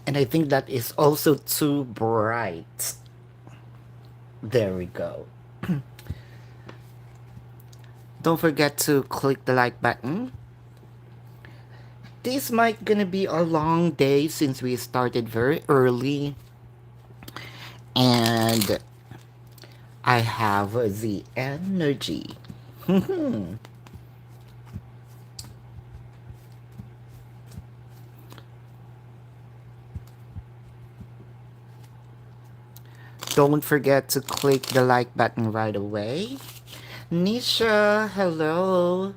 And I think that is also too bright. There we go. Don't forget to click the like button. This might gonna be a long day since we started very early, and I have the energy. Don't forget to click the like button right away. Nisha, hello.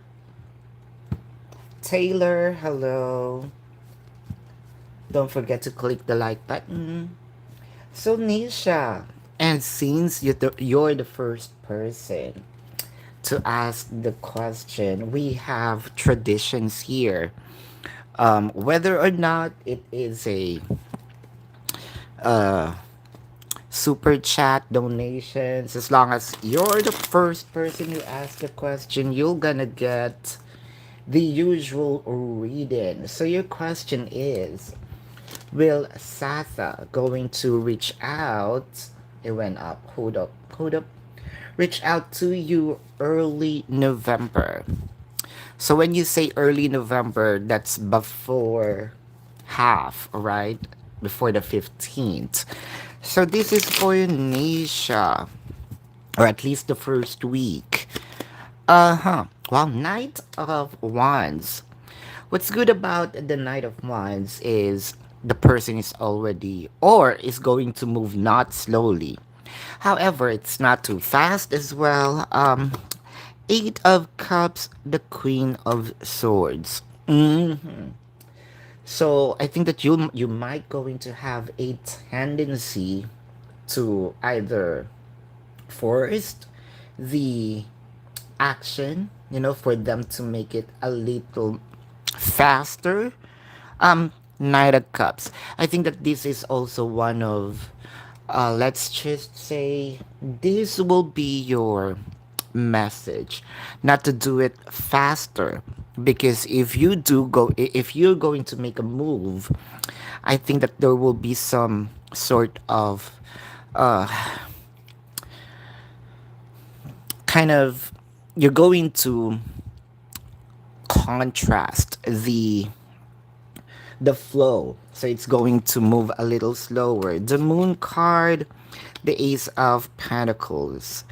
Taylor, hello. Don't forget to click the like button. So, Nisha, and since you're the first person to ask the question, we have traditions here. Whether or not it is a super chat donations, as long as you're the first person who asked the question, you're gonna get the usual reading. So your question is, will Satha going to reach out? It went up. Hold up. Reach out to you early November. So when you say early November, that's before half, right? Before the 15th. So this is for Nisha, or at least the first week. Uh-huh. Well, Knight of Wands. What's good about the Knight of Wands is the person is already or is going to move not slowly. However, it's not too fast as well. Eight of Cups, the Queen of Swords. So I think that you might going to have a tendency to either force the action, for them to make it a little faster. Knight of Cups. I think that this is also one of, let's just say, this will be your message, not to do it faster. Because if you're going to make a move, I think that there will be some sort of kind of, you're going to contrast the flow. So it's going to move a little slower. The Moon card, the Ace of Pentacles.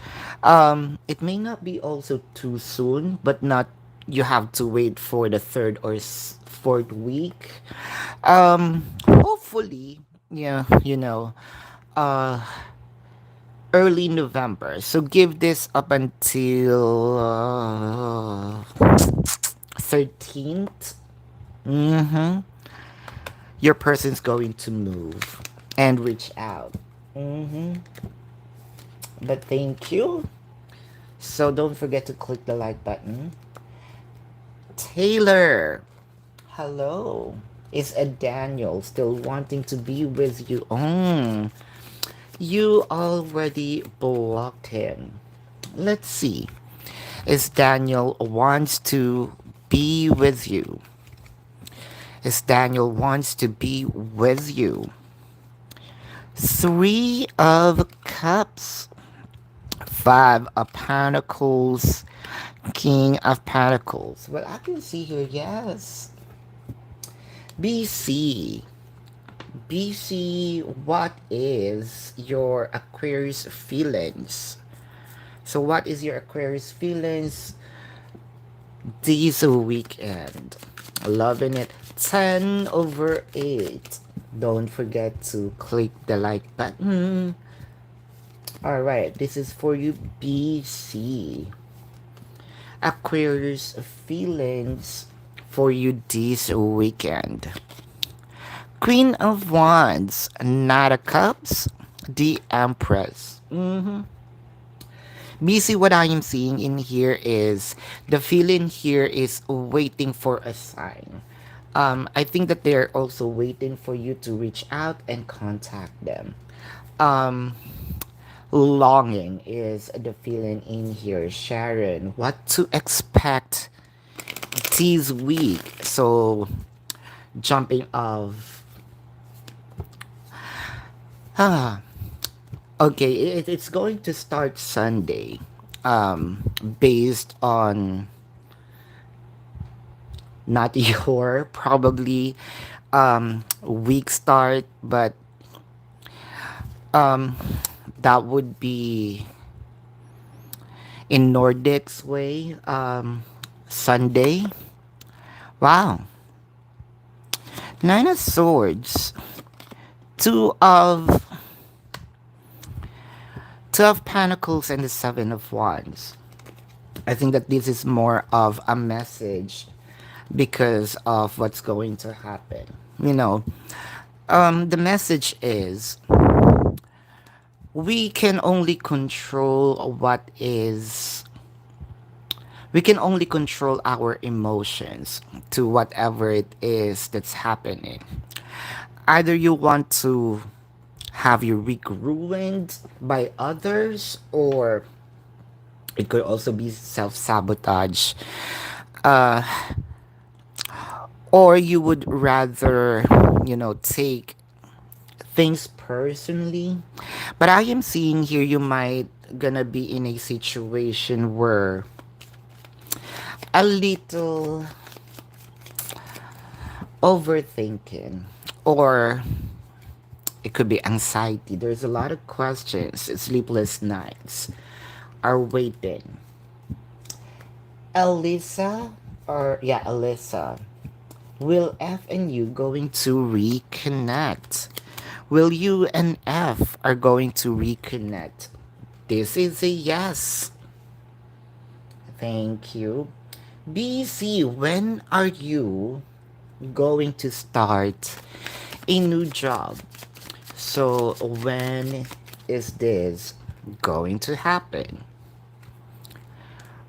It may not be also too soon, but not, you have to wait for the third or fourth week. Hopefully, yeah, early November. So give this up until 13th. Mm-hmm. Your person's going to move and reach out. Mm-hmm. But thank you. So don't forget to click the like button. Taylor, hello. Is a Daniel still wanting to be with you? You already blocked him. Let's see. Is Daniel wants to be with you? Is Daniel wants to be with you? Three of Cups. Five of Pentacles. King of Pentacles. Well, I can see here, yes. BC. BC, what is your Aquarius feelings? So, what is your Aquarius feelings this weekend? Loving it. 10 over 8. Don't forget to click the like button. Alright, this is for you, BC. Aquarius feelings for you this weekend. Queen of Wands, Knight of Cups, the Empress. BC, what I am seeing in here is the feeling here is waiting for a sign. I think that they're also waiting for you to reach out and contact them. Um, Longing is the feeling in here. Sharon, what to expect this week? So, jumping off Ah, okay, it's going to start Sunday. Based on not your probably week start, but um, that would be in Nordic's way. Sunday. Wow, Nine of Swords, two of two of Pentacles, and the Seven of Wands. I think that this is more of a message because of what's going to happen. You know, the message is we can only control what is we can only control our emotions to whatever it is that's happening. Either you want to have your week ruined by others, or it could also be self-sabotage, uh, or you would rather, take things personally. But I am seeing here you might gonna be in a situation where a little overthinking, or it could be anxiety. There's a lot of questions, sleepless nights are waiting. Alyssa, will F and you going to reconnect? Will you and F are going to reconnect? This is a yes. Thank you. BC, when are you going to start a new job? So, when is this going to happen?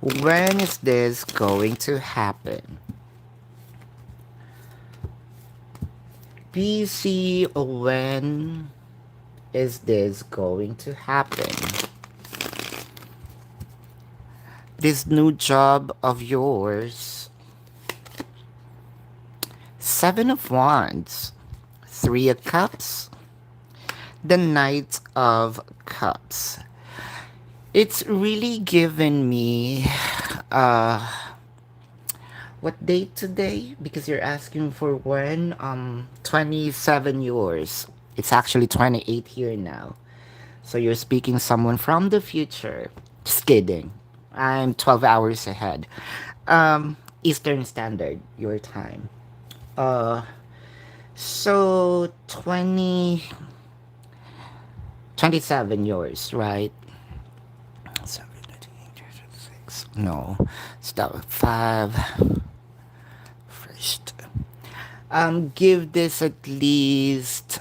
When is this going to happen? BC, when is this going to happen? This new job of yours. Seven of Wands, Three of Cups, the Knight of Cups. It's really given me what date today? Because you're asking for when 27 years. It's actually 28 here now. So you're speaking someone from the future. Just kidding. I'm 12 hours ahead. Eastern Standard, your time. Uh, so 27 yours, right? 6. No, start with 5 first. Give this at least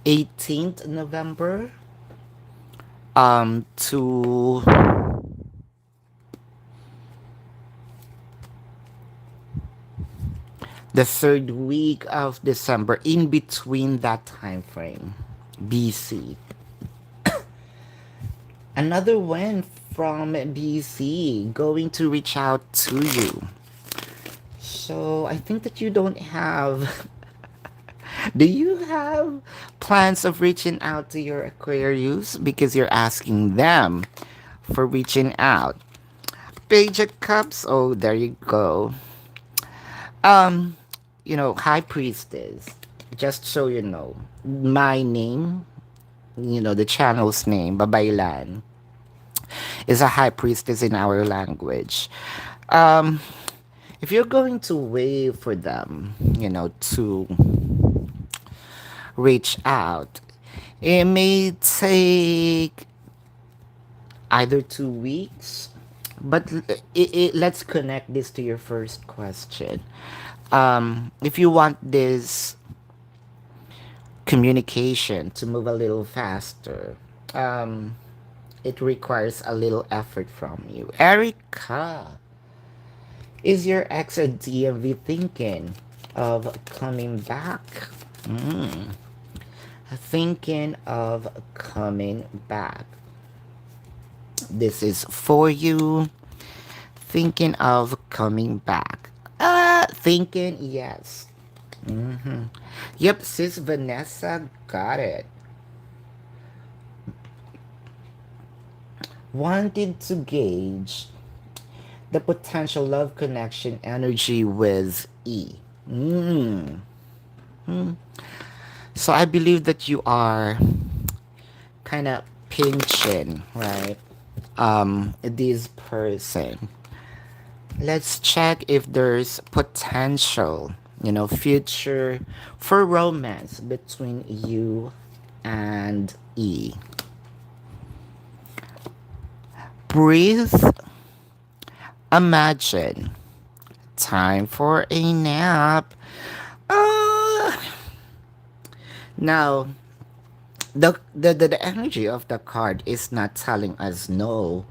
18th November to the third week of December, in between that time frame. BC. Another one from BC going to reach out to you. So I think that you don't have. Do you have plans of reaching out to your Aquarius? Because you're asking them for reaching out. Page of Cups. Oh, there you go. Um, High Priestess. Just so you know, my name, the channel's name, Babaylan, is a High Priestess in our language. Um, if you're going to wait for them, to reach out, it may take either 2 weeks, but let's connect this to your first question. If you want this communication to move a little faster, it requires a little effort from you. Erica, is your ex at DMV thinking of coming back? Mm. Thinking of coming back. This is for you. Thinking of coming back. Thinking, yes. Yep, sis Vanessa got it. wanted to gauge the potential love connection energy with E. Mm. So I believe that you are kind of pinching, right? This person. Let's check if there's potential, future for romance between you and E. Breathe, imagine. Time for a nap. Uh, Now, the energy of the card is not telling us no,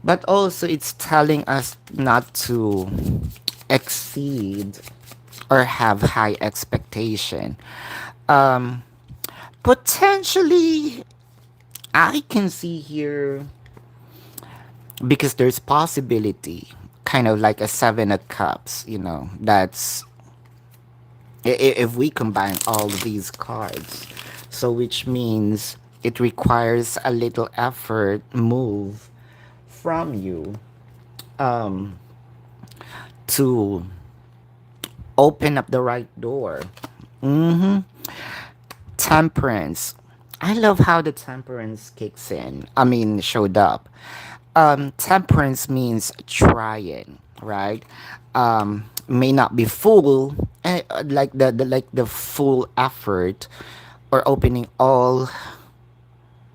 but also it's telling us not to exceed or have high expectation. Um, Potentially, I can see here because there's possibility, kind of like a seven of cups. That's if we combine all these cards, so which means it requires a little effort move from you um to open up the right door. Mm-hmm. Temperance. I love how the temperance kicks in. I mean, showed up. Temperance means trying, right? May not be full, like the full effort, or opening all,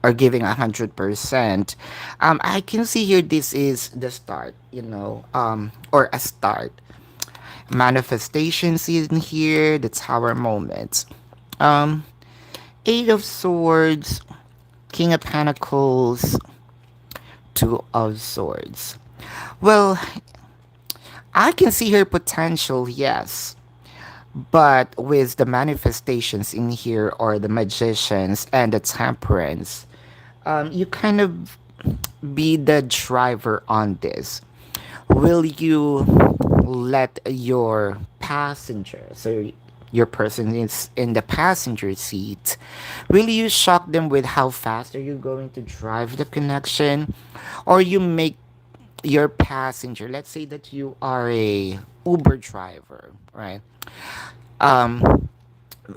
or giving 100%. I can see here this is the start, or a start. Manifestations in here, the tower moment. Um, Eight of Swords, King of Pentacles, Two of Swords. Well, I can see her potential, yes. But with the manifestations in here, or the magicians and the temperance, you kind of be the driver on this. Will you let your passenger, so your person is in the passenger seat, will you shock them with how fast are you going to drive the connection? Or you make your passenger, let's say that you are a Uber driver, right? um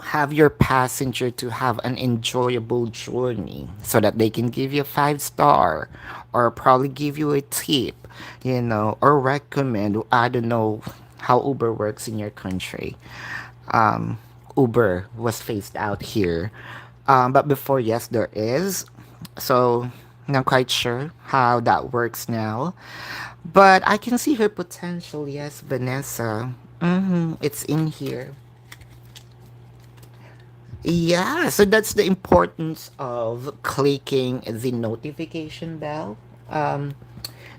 have your passenger to have an enjoyable journey, so that they can give you a 5 star, or probably give you a tip, or recommend. I don't know how Uber works in your country. Uber was phased out here, but before, yes, there is. So not quite sure how that works now, but I can see her potential. Yes, Vanessa. It's in here. Yeah, so that's the importance of clicking the notification bell, um,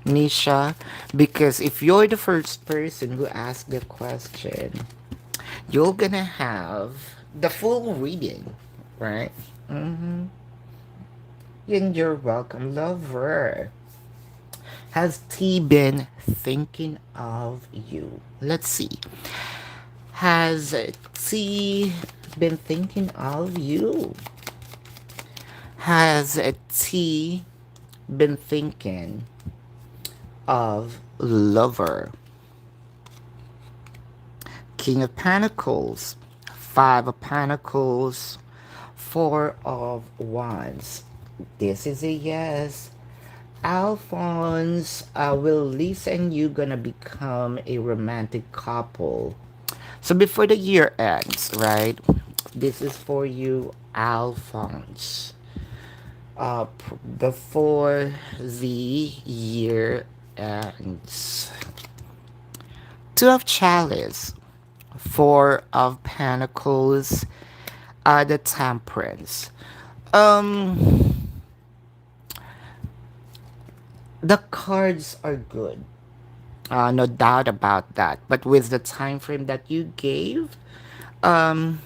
Nisha, because if you're the first person who asked the question, you're gonna have the full reading, right? Mm-hmm. And you're welcome, lover. Has T been thinking of you? Let's see. Has T been thinking of you? Has T been thinking of lover? King of Pentacles, Five of Pentacles, Four of Wands. This is a yes. Alphonse, will Lisa and you gonna become a romantic couple? So before the year ends, right? This is for you, Alphonse. Before the year ends. Two of Chalice, Four of Pentacles, the Temperance. Um, the cards are good. No doubt about that. But with the time frame that you gave, um,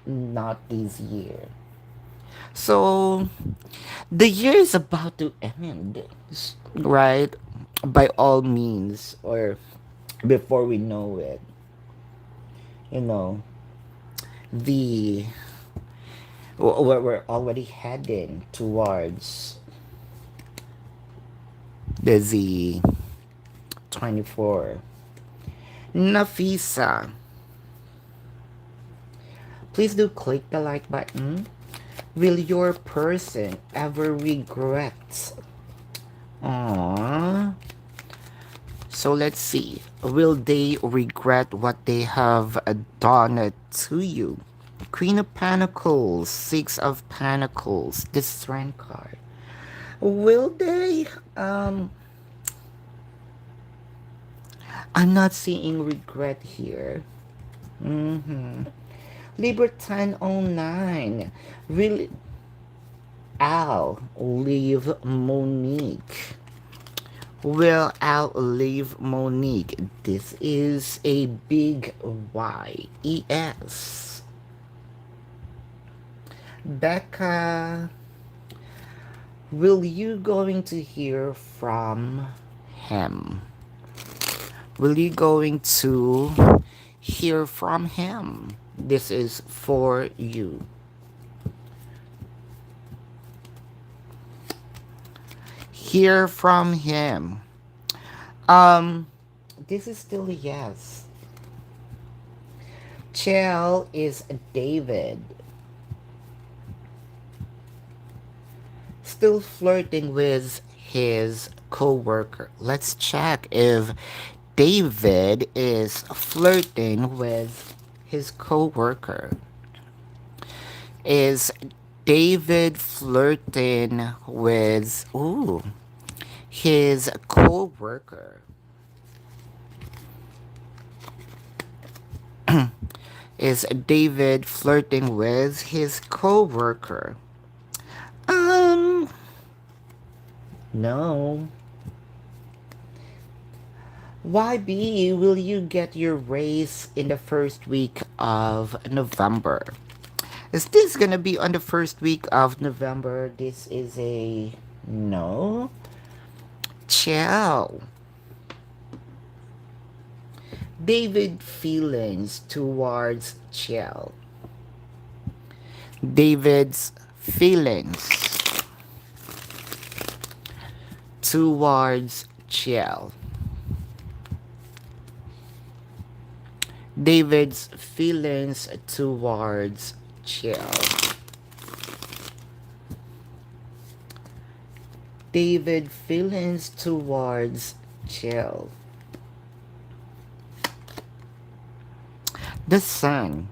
not this year. So the year is about to end, right? By all means, or before we know it, you know, the we're already heading towards Busy 24. Nafisa, please do click the like button. Will your person ever regret? Aww. So let's see. Will they regret what they have done to you? Queen of Pentacles, Six of Pentacles, the Strength card. Will they? I'm not seeing regret here. Libra 1009. Will Al leave Monique? Will Al leave Monique? This is a big Y. ES. Becca, will you going to hear from him? Will you going to hear from him? This is for you. Hear from him. Um, this is still a yes. Chell is David. Still flirting with his co-worker. Let's check if David is flirting with his co-worker. Is David flirting with his co-worker? Is David flirting with his co-worker? No. YB, will you get your raise in the first week of November? Is this gonna be on the first week of November? This is a no. Ciao. David feelings towards Ciao. David's feelings towards Ciao. David's feelings towards Ciao. David feelings towards Ciao. The Sun.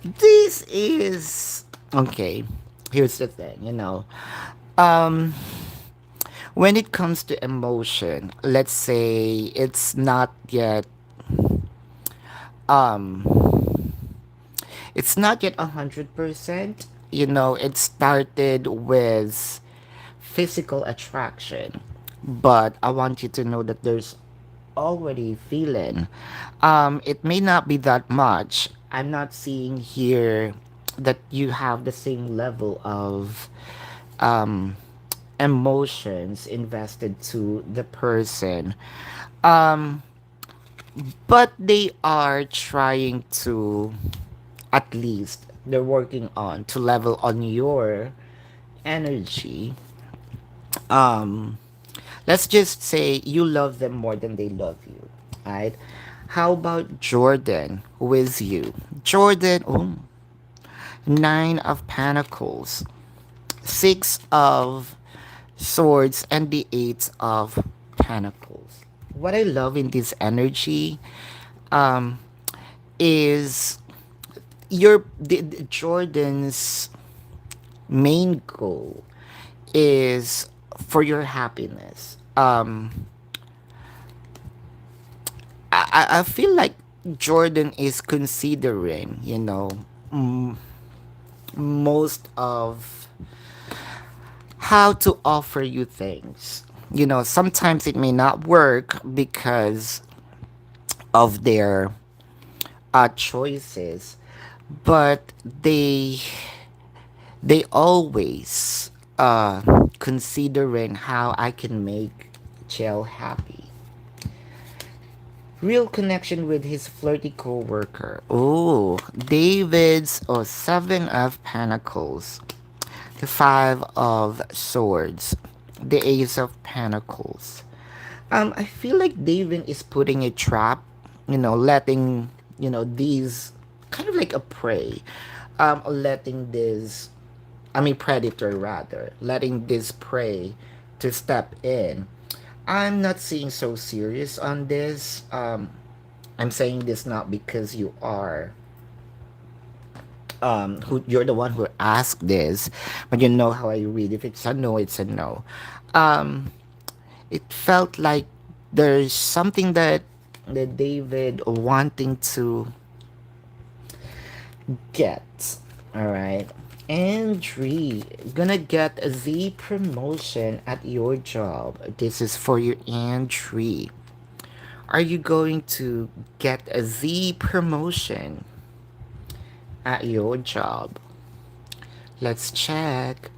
This is okay. Here's the thing, when it comes to emotion, let's say it's not yet um it's not yet 100%. It started with physical attraction, but I want you to know that there's already feeling. It may not be that much. I'm not seeing here that you have the same level of um emotions invested to the person. Um, but they are trying to, at least, they're working on to level on your energy. Um, let's just say you love them more than they love you, right? How about Jordan with you? Jordan, Nine of Pentacles, Six of Swords, and the Eight of Pentacles. What I love in this energy um, is Jordan's main goal is for your happiness. I feel like Jordan is considering, most of how to offer you things. Sometimes it may not work because of their choices, but they always considering how I can make Chell happy. Real connection with his flirty co-worker. Oh, David's Seven of Pentacles, the Five of Swords, the Ace of Pentacles. I feel like David is putting a trap, letting, these kind of like a prey, letting this, I mean, predator rather, letting this prey to step in. I'm not seeing so serious on this. I'm saying this not because you are who you're the one who asked this, but you know how I read. If it's a no, it's a no. Um, it felt like there's something that David wanting to get. All right. Andrew, gonna get the promotion at your job. This is for you, Andrew. Are you going to get the promotion at your job? Let's check.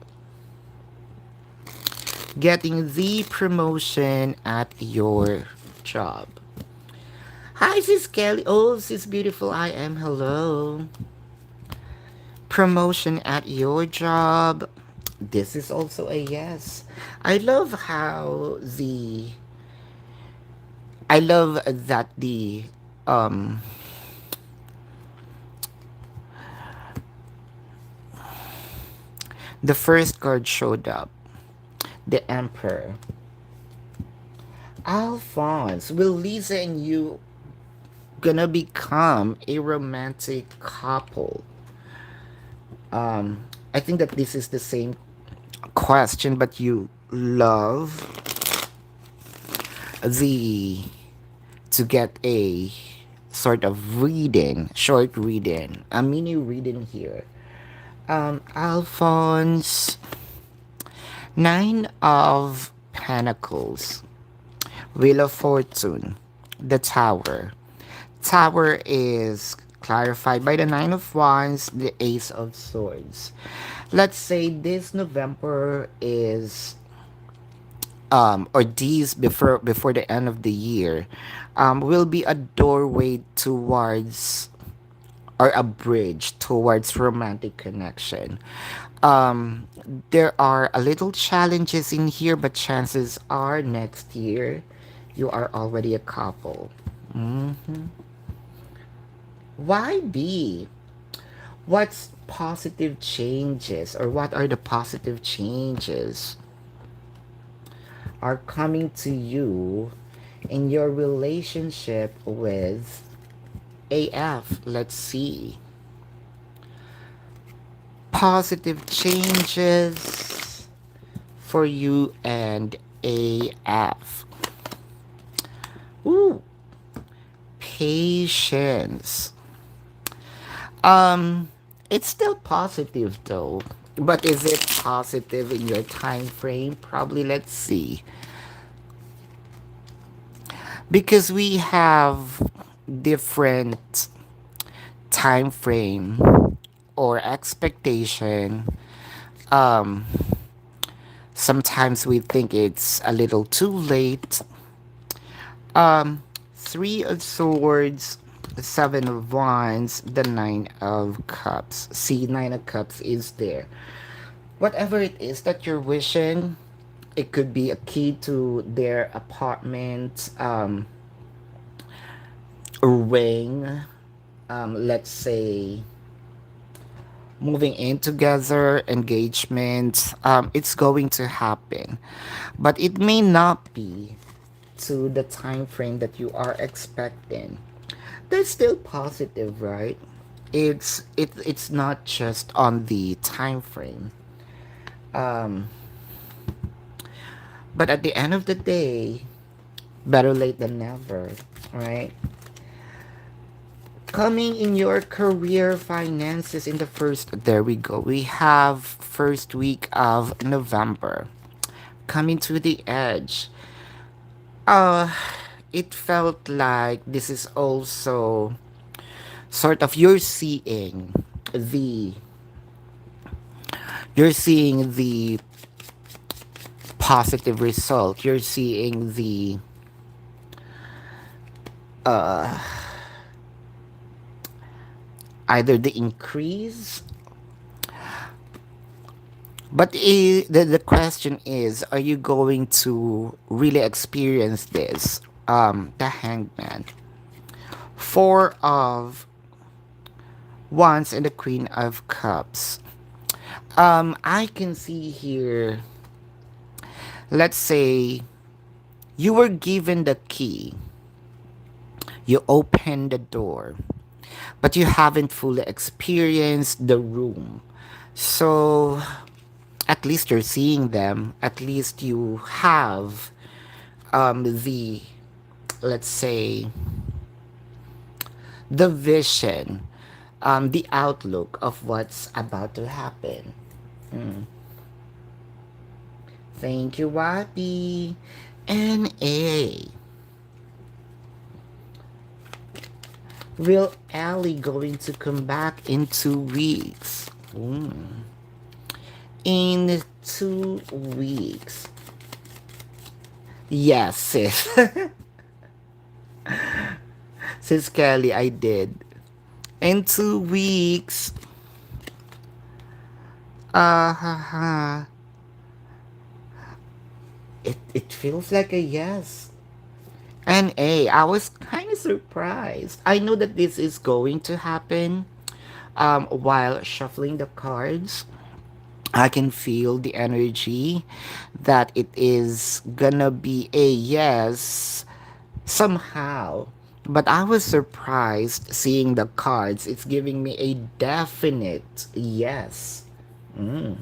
Getting the promotion at your job. Hi, sis Kelly. Oh, sis beautiful. I am. Hello. Promotion at your job. This is also a yes. I love how the. I love that um the first card showed up. The Emperor. Alphonse, will Lisa and you gonna become a romantic couple? I think that this is the same question, but you love the to get a sort of reading, short reading, a mini reading here. Alphonse, Nine of Pentacles, Wheel of Fortune, the Tower. Tower is clarified by the Nine of Wands, the Ace of Swords. Let's say this November is or these before the end of the year will be a doorway towards or a bridge towards romantic connection. um there are a little challenges in here, but chances are next year you are already a couple. Hmm. Why be? What's positive changes, or what are the positive changes are coming to you in your relationship with AF? Let's see. Positive changes for you and AF. Ooh, patience. Um, it's still positive though. But is it positive in your time frame? Probably. Let's see. Because we have different time frame or expectation. um Sometimes we think it's a little too late. Three of Swords, Seven of Wands, the Nine of Cups. See, Nine of Cups is there. Whatever it is that you're wishing, it could be a key to their apartment, a ring, let's say moving in together, engagement. It's going to happen, but it may not be to the time frame that you are expecting. That's still positive, right? It's not just on the time frame. Um, but at the end of the day, better late than never, right? Coming in your career finances in the first, there we go. We have first week of November. Coming to the edge. Uh, it felt like this is also sort of the you're seeing the positive result. You're seeing the uh either the increase But the question is, are you going to really experience this? The Hangman. Four of Wands and the Queen of Cups. I can see here, let's say you were given the key, you open the door, but you haven't fully experienced the room. So at least you're seeing them, at least you have the, let's say, the vision, the outlook of what's about to happen. Mm. Thank you, Wabi. And A. Will Ellie going to come back in 2 weeks? In 2 weeks. Yes, sis. Sis Kelly, I did. In 2 weeks. Uh, it feels like a yes. And A, I was kind of surprised. I know that this is going to happen while shuffling the cards. I can feel the energy that it is gonna be a yes somehow. But I was surprised seeing the cards. It's giving me a definite yes. Mm.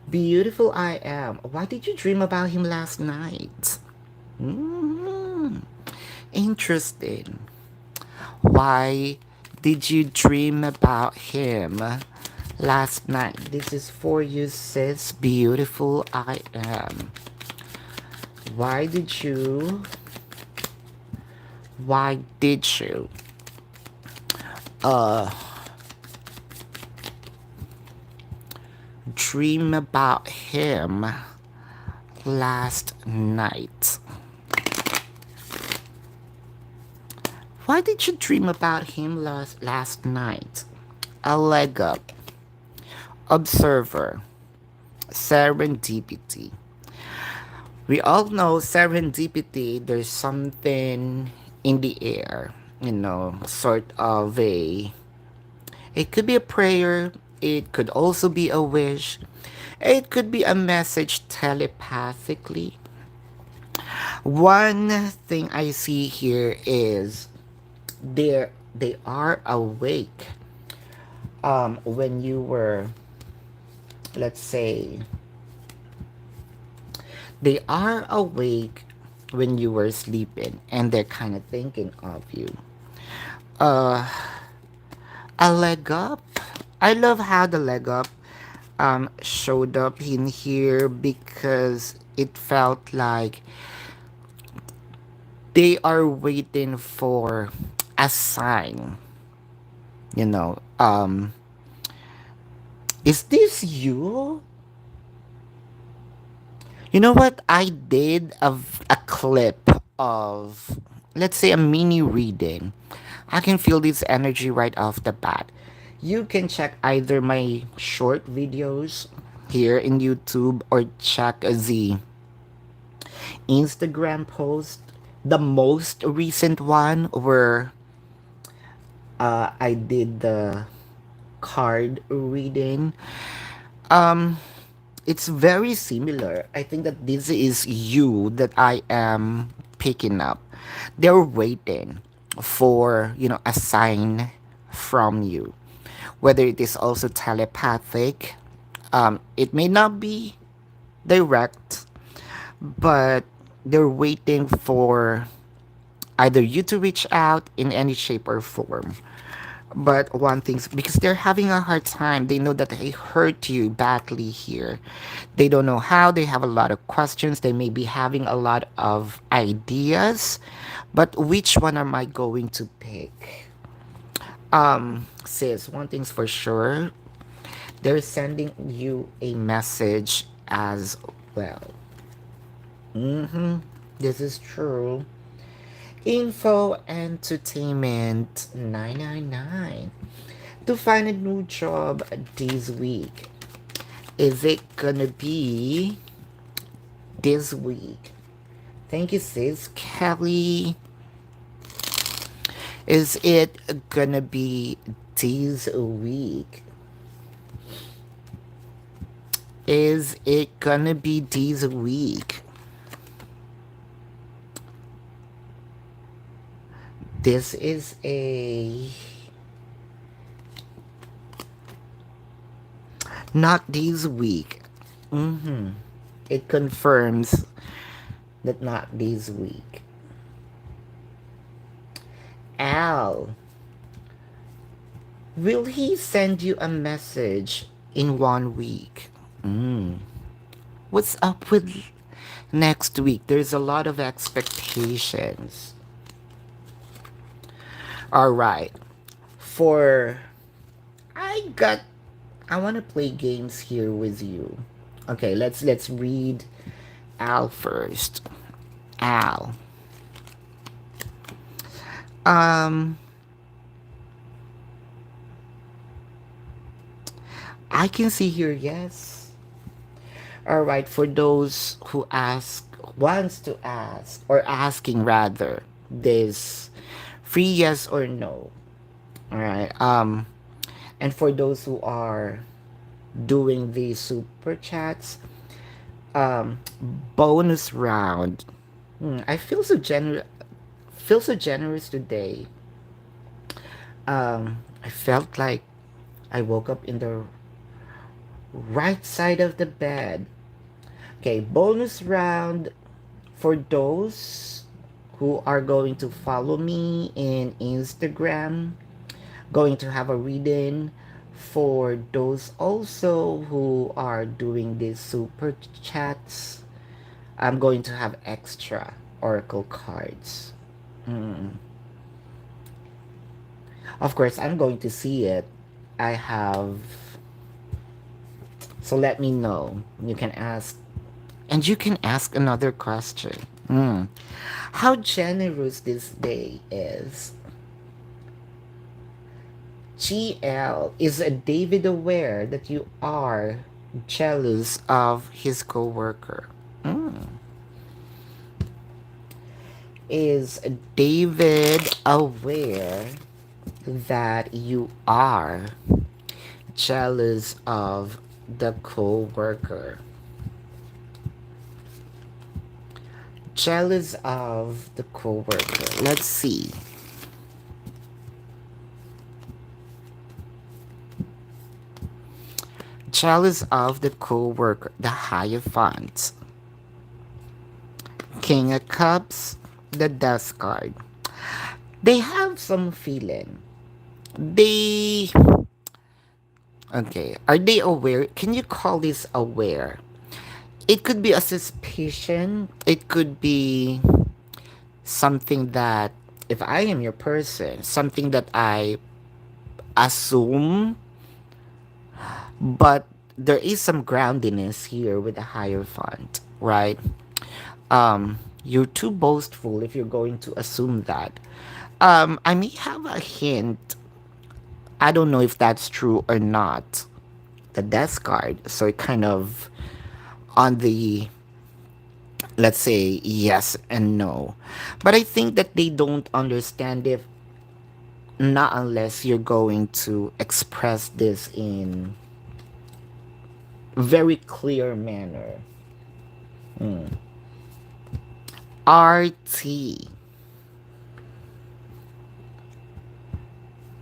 Beautiful I am. Why did you dream about him last night? Mm. Interesting. Why did you dream about him last night? This is for you, sis. Beautiful I am. Why did you? Why did you? Uh, dream about him last night. Why did you dream about him last night? A leg up. Observer. Serendipity. We all know serendipity, there's something in the air, sort of a. It could be a prayer, it could also be a wish, it could be a message telepathically. One thing I see here is they are awake when you were, let's say, they are awake when you were sleeping and they're kind of thinking of you. Uh, a leg up. I love how the leg up showed up in here because it felt like they are waiting for a sign. You know, is this you? You know what? I did a clip of, let's say, a mini reading. I can feel this energy right off the bat. You can check either my short videos here in YouTube or check the Instagram post. The most recent one where I did the card reading. Um, it's very similar. I think that this is you that I am picking up. They're waiting for, a sign from you. Whether it is also telepathic, it may not be direct, but they're waiting for either you to reach out in any shape or form. But one thing, because they're having a hard time, they know that they hurt you badly here. They don't know how, they have a lot of questions, they may be having a lot of ideas, but which one am I going to pick? Sis, one thing's for sure, they're sending you a message as well. This is true. Info Entertainment 999 to find a new job this week. Is it gonna be this week? Thank you, sis. Kelly. Is it gonna be this week? Is it gonna be this week? This is a not this week. It confirms that not this week. Al, will he send you a message in 1 week? What's up with next week? There's a lot of expectations. All right. For I got I want to play games here with you. Okay, let's read Al first. Al. Um I can see here yes. All right, for those who wants to ask or asking rather this free yes or no. All right. And for those who are doing the super chats, um bonus round. I feel so generous today. I felt like I woke up in the right side of the bed. Okay, bonus round for those who are going to follow me in Instagram, going to have a reading. For those also who are doing these super chats, I'm going to have extra oracle cards. Of course, I'm going to see it. I have. So let me know. You can ask. And you can ask another question. How generous this day is. GL, is David aware that you are jealous of his coworker? Is David aware that you are jealous of the coworker? Jealous of the coworker. Let's see. Jealous of the coworker. The Hierophant. King of Cups. The Death card. They have some feeling. They. Okay. Are they aware? Can you call this aware? It could be a suspicion. It could be something that, if I am your person, something that I assume, but there is some groundiness here with the Hierophant, right? You're too boastful if you're going to assume that. I may have a hint. I don't know if that's true or not. The Death card, so it kind of on the, let's say, yes and no. But I think that they don't understand if not unless you're going to express this in very clear manner. RT.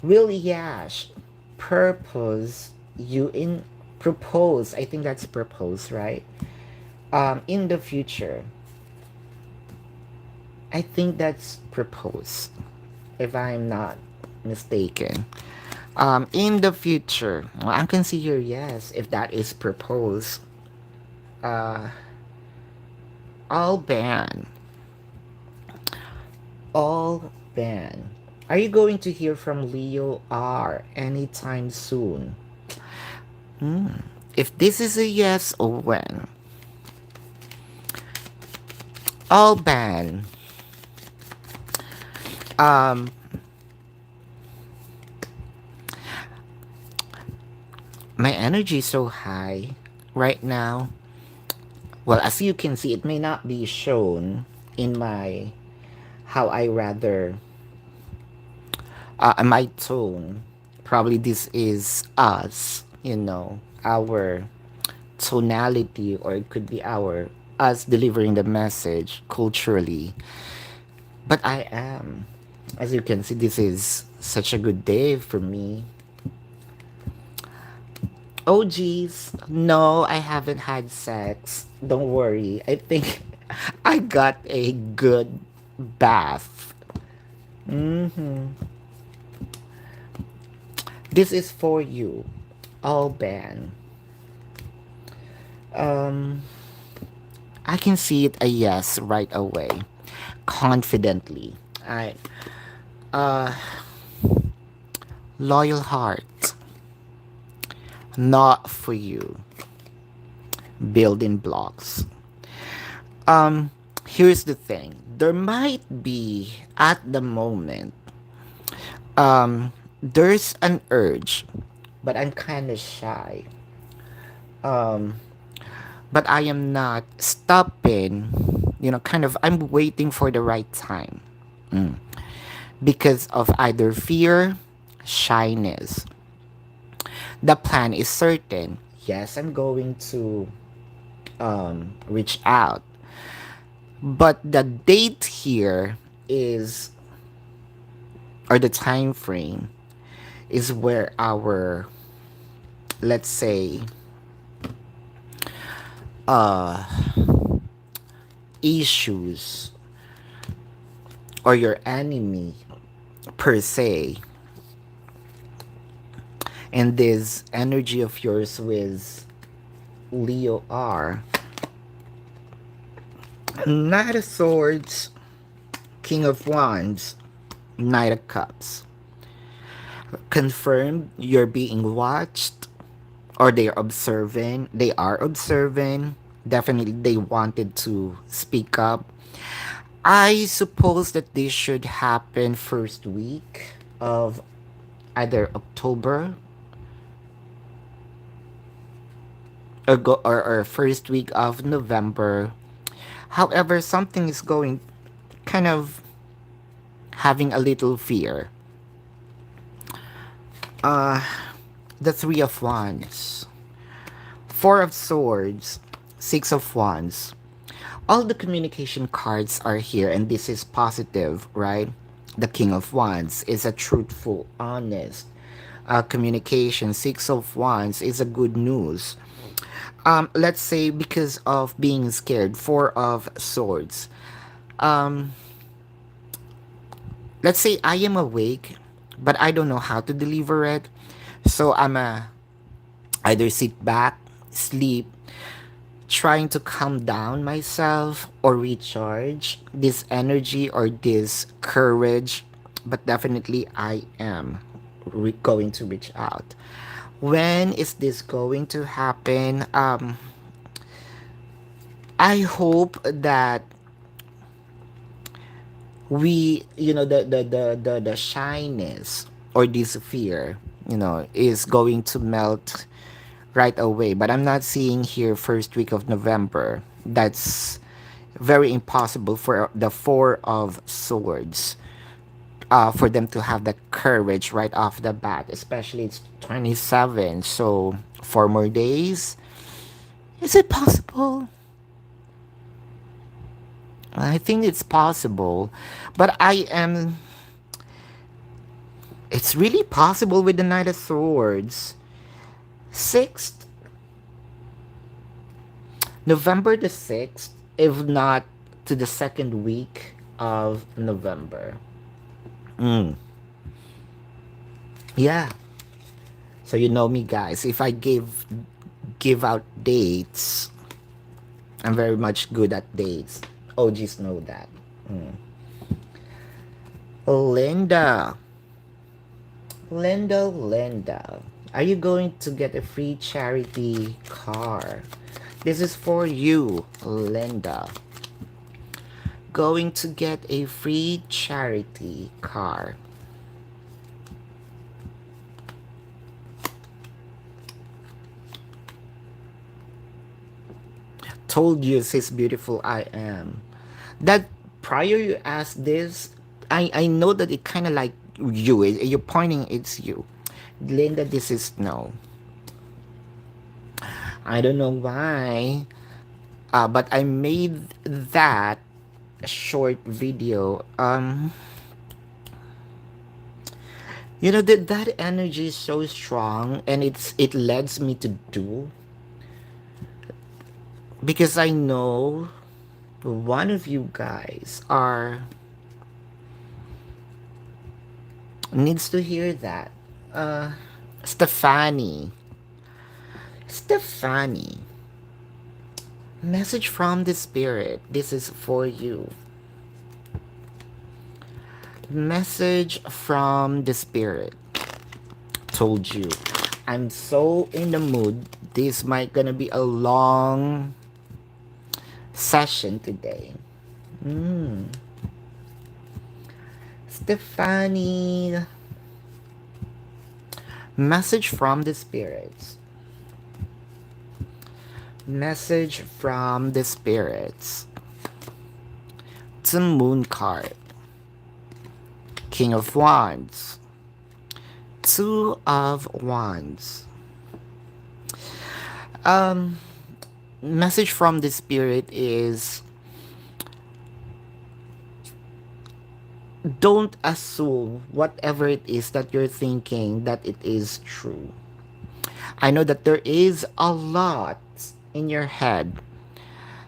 Will Yash propose, I think that's propose, right? In the future. I think that's propose, if I'm not mistaken. In the future, well, I can see here, yes, if that is propose. All ban. All ban. Are you going to hear from Leo R anytime soon? If this is a yes or when? All ban. My energy is so high. right now. Well, as you can see, it may not be shown in my how I rather my tone. Probably this is us, our tonality, or it could be our us delivering the message culturally. But I am, as you can see, this is such a good day for me. Oh geez, no, I haven't had sex. Don't worry. I think I got a good bath. Hmm. This is for you. All ban. Um, I can see it a yes right away. Confidently. I uh loyal heart. Not for you. Building blocks. Um, Here's the thing. There might be at the moment there's an urge, but I'm kind of shy. Um, but I am not stopping, kind of I'm waiting for the right time. Mm. Because of either fear, shyness. The plan is certain. Yes, I'm going to reach out. But the date here is, or the time frame is where our, let's say, uh, issues or your enemy per se, and this energy of yours with Leo are Knight of Swords, King of Wands, Knight of Cups. Confirmed you're being watched, or they are observing. Definitely they wanted to speak up. I suppose that this should happen first week of either October or first week of November. However, something is going kind of having a little fear. Uh, the Three of Wands, Four of Swords, Six of Wands. All the communication cards are here, and this is positive, right? The King of Wands is a truthful, honest communication. Six of Wands is a good news. Let's say because of being scared. Four of Swords. Um, let's say I am awake, but I don't know how to deliver it. So I'm either sit back, sleep, trying to calm down myself or recharge this energy or this courage. But definitely I am going to reach out. When is this going to happen? I hope that we, the shyness or this fear, is going to melt right away. But I'm not seeing here first week of November. That's very impossible for the Four of Swords. For them to have the courage right off the bat, especially it's 27, so 4 more days. Is it possible? I think it's possible, but I am. It's really possible with the Knight of Swords. 6th, November the 6th, if not to the second week of November. Mm. Yeah. So you know me, guys. If I give out dates, I'm very much good at dates. OGs know that. Mm. Linda. Linda. Are you going to get a free charity car? This is for you, Linda. Going to get a free charity car. Told you sis beautiful I am. That prior you asked this, I know that it kind of like you. You're pointing it's you. Linda, this is no. I don't know why. But I made that short video. You know that energy is so strong, and it leads me to do because I know one of you guys are needs to hear that. Uh, Stephanie, Stephanie, message from the spirit. This is for you. Message from the spirit. Told you. I'm so in the mood. This might gonna be a long session today. Stephanie. Message from the spirits. Message from the spirits. It's a moon card. King of Wands. Two of Wands. Um, Message from the spirit is don't assume whatever it is that you're thinking that it is true. I know that there is a lot in your head.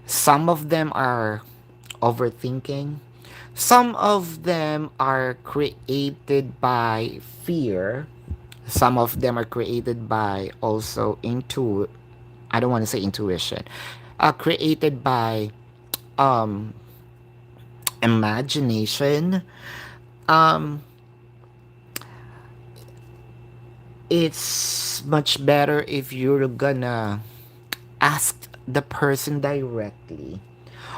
Some of them are overthinking. Some of them are created by fear. Some of them are created by also I don't want to say intuition. Created by um imagination. Um it's much better if you're gonna ask the person directly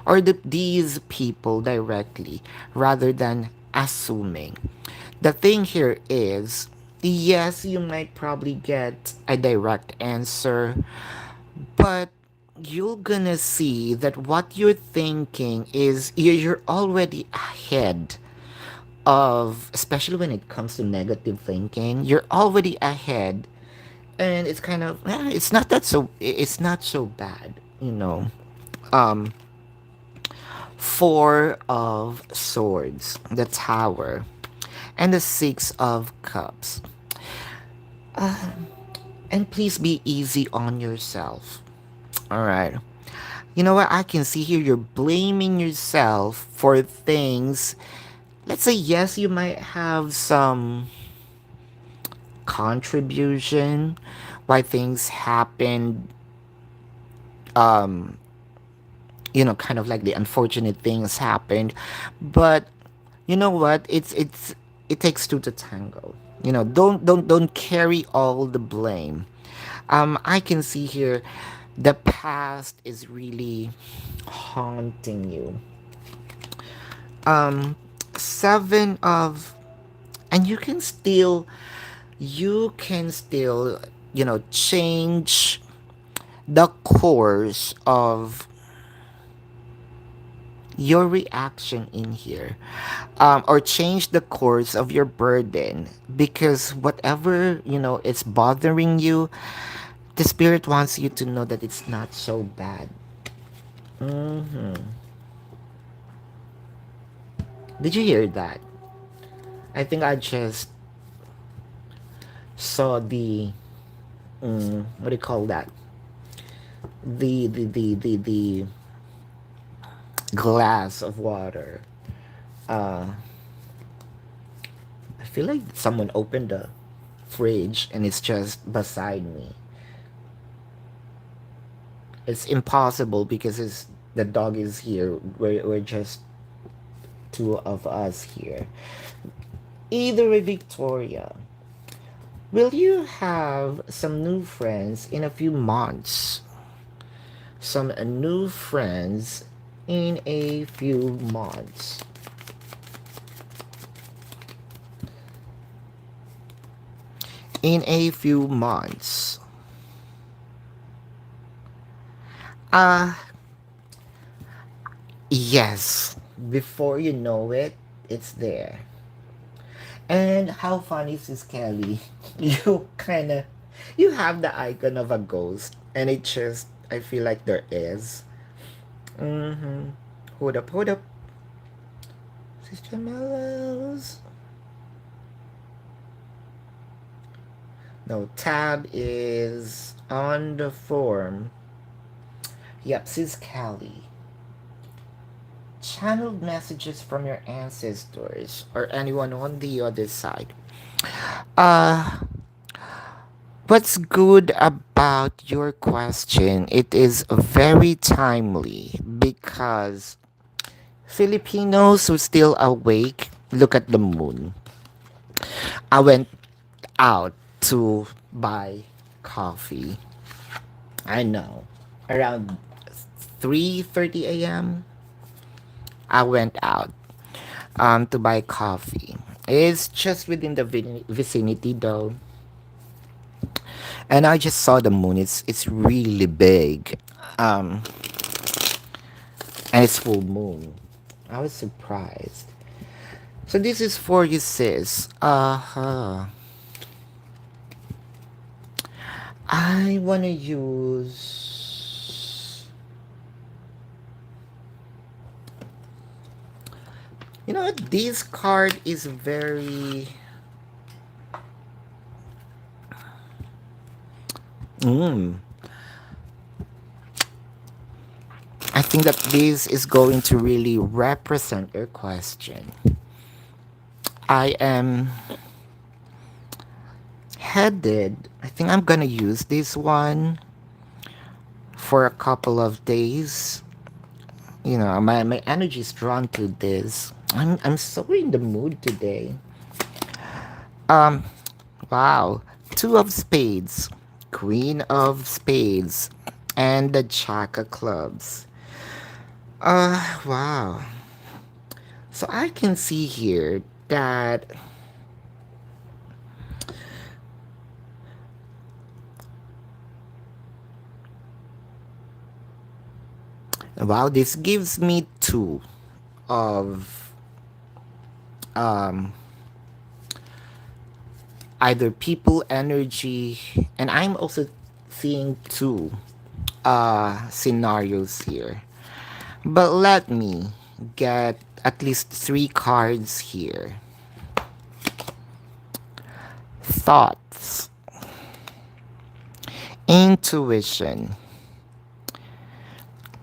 or these people directly rather than assuming. The thing here is, yes, you might probably get a direct answer, but you're gonna see that what you're thinking is you're already ahead of, especially when it comes to negative thinking, you're already ahead, and it's kind of it's not so bad, you know. um Four of Swords, the Tower, and the Six of Cups. And please be easy on yourself. All right. You know what? I can see here you're blaming yourself for things. Let's say, yes, you might have some contribution why things happen, um, kind of like the unfortunate things happened. But you know what? It takes two to tango. Don't carry all the blame. I can see here the past is really haunting you. Um, Seven of, and you can still change the course of your reaction in here, or change the course of your burden, because whatever it's bothering you, the spirit wants you to know that it's not so bad. Hmm. Did you hear that? I think I just saw the what do you call that, the glass of water. uh I feel like someone opened the fridge and it's just beside me. It's impossible because the dog is here. We're just two of us here. Either way, Victoria, will you have some new friends in a few months? Some new friends in a few months. In a few months. Yes, before you know it, it's there. And how funny is this, Kelly? You kind of, you have the icon of a ghost, and it just, I feel like there is. Mm-hmm. Hold up, hold up. Sister Mellows. No, tab is on the form. Yep, sis Callie. Channeled messages from your ancestors or anyone on the other side. Uh, what's good about your question? It is very timely because Filipinos who still awake look at the moon. I went out to buy coffee. I know. Around 3:30 a.m. I went out to buy coffee. It's just within the vicinity though. And I just saw the moon. It's really big. Um and it's full moon. I was surprised. So this is for you, sis. I wanna use. You know, this card is very. Mm, I think that this is going to really represent your question. I am headed. I think I'm gonna use this one for a couple of days. You know, my energy is drawn to this. I'm so in the mood today. Um, wow. Two of spades, queen of spades, and the jack of clubs. Wow. So I can see here that wow, this gives me two of um either people energy, and I'm also seeing two scenarios here. But let me get at least three cards here. Thoughts, intuition,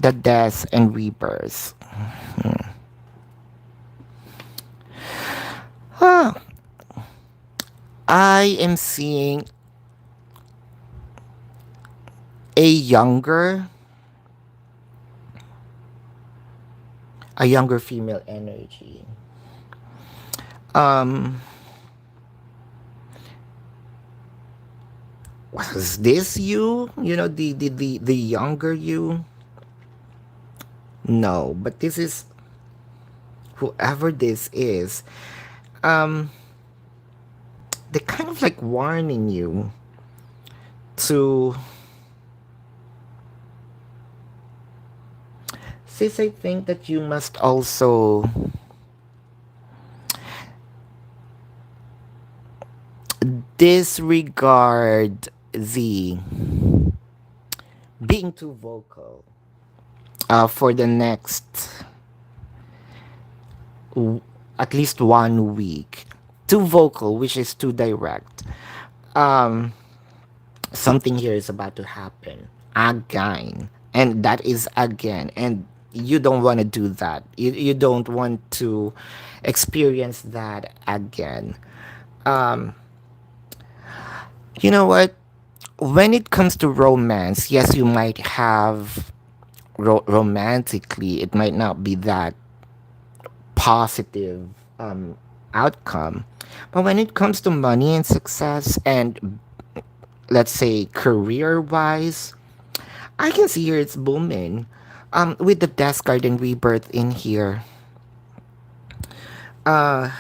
the death and rebirth. Huh. I am seeing a younger female energy. Um was this you? You know, the younger you? No, but this is whoever this is. Um they're kind of like warning you to. Sis, I think that you must also disregard the being too vocal for the next at least 1 week. Too vocal, which is too direct. Um, something here is about to happen again, and that is again, and you don't want to do that. You don't want to experience that again. Um, you know what? When it comes to romance, yes, you might have romantically, it might not be that positive outcome. But when it comes to money and success, and let's say career wise, I can see here it's booming. With the death card and rebirth in here. Uh,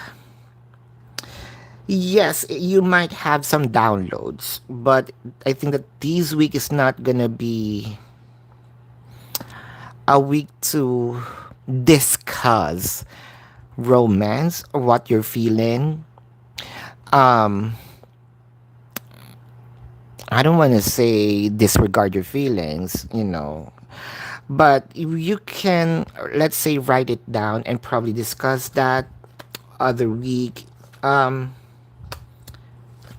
yes, you might have some downloads, but I think that this week is not gonna be a week to discuss romance or what you're feeling. Um, I don't want to say disregard your feelings, but you can, let's say, write it down and probably discuss that other week. Um,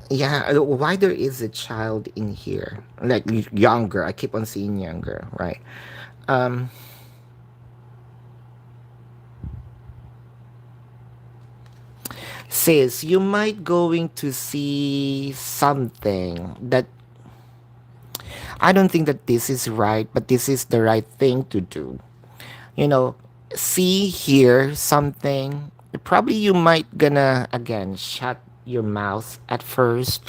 yeah, why there is a child in here? Like younger. I keep on seeing younger, right? Um, Says you might going to see something that I don't think that this is right, but this is the right thing to do. You know, see, hear something. Probably you might gonna again shut your mouth at first.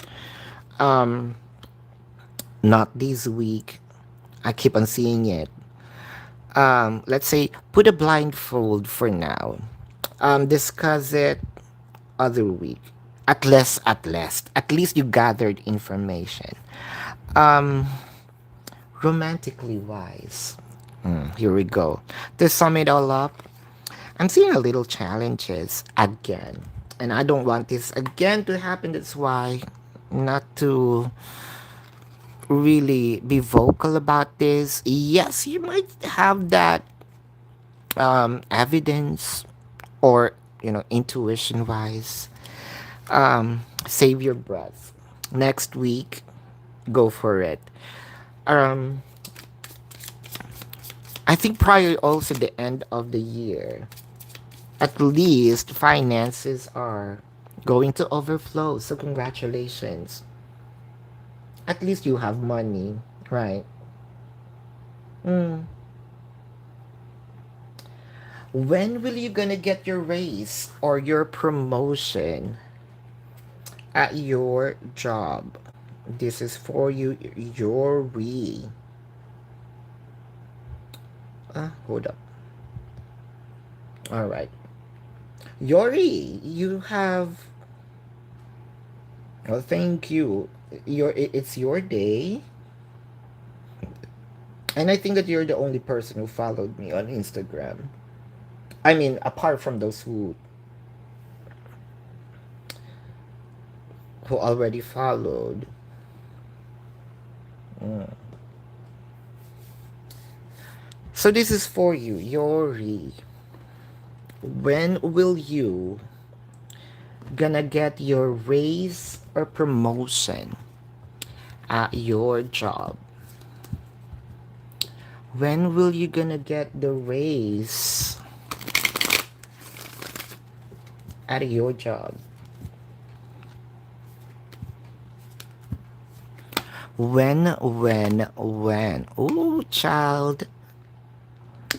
Um, Not this week. I keep on seeing it. Let's say put a blindfold for now. Discuss it other week. At least you gathered information. Um, Romantically wise. Here we go. To sum it all up, I'm seeing a little challenges again. And I don't want this again to happen. That's why not to really be vocal about this. Yes, you might have that evidence or, intuition wise. Save your breath. Next week, go for it. Um, I think prior also the end of the year, at least finances are going to overflow. So congratulations. At least you have money, right? Mm. When will you gonna get your raise or your promotion at your job? This is for you, your re. Hold up. All right. Yori, you have. Well, thank you. It's your day, and I think that you're the only person who followed me on Instagram. I mean, apart from those who already followed. Mm. So this is for you, Yori. When will you gonna get your raise or promotion at your job? When will you gonna get the raise at your job? When? Oh, child.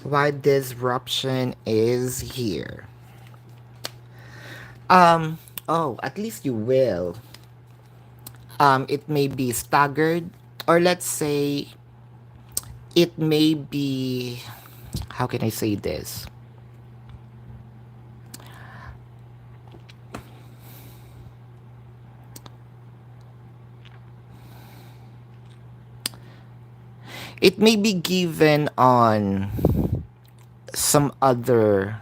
Why disruption is here. Oh, at least you will. It may be staggered, or let's say it may be, how can I say this? It may be given on some other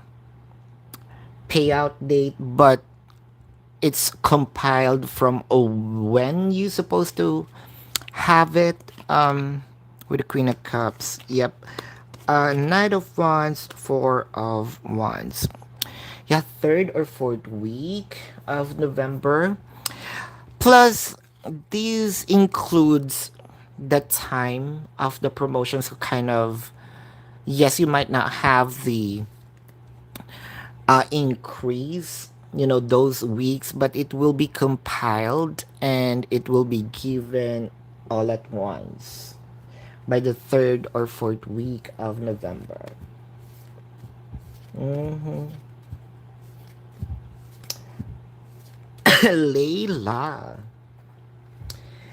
payout date, but it's compiled from when you supposed to have it. With the Queen of Cups. Yep. Knight of Wands, Four of Wands. Yeah, third or fourth week of November. Plus, these includes the time of the promotion. So kind of, yes, you might not have the increase, those weeks, but it will be compiled and it will be given all at once by the third or fourth week of November. Mm-hmm. Layla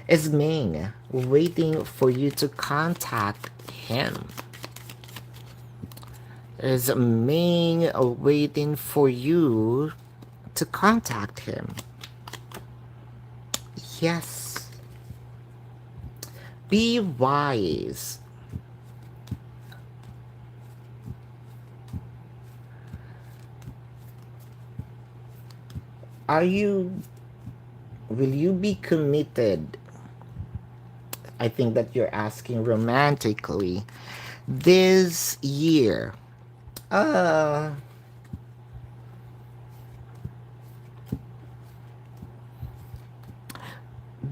is Ming waiting for you to contact him. Is Ming waiting for you to contact him? Yes. Be wise. Are you, will you be committed? I think that you're asking romantically this year. Uh,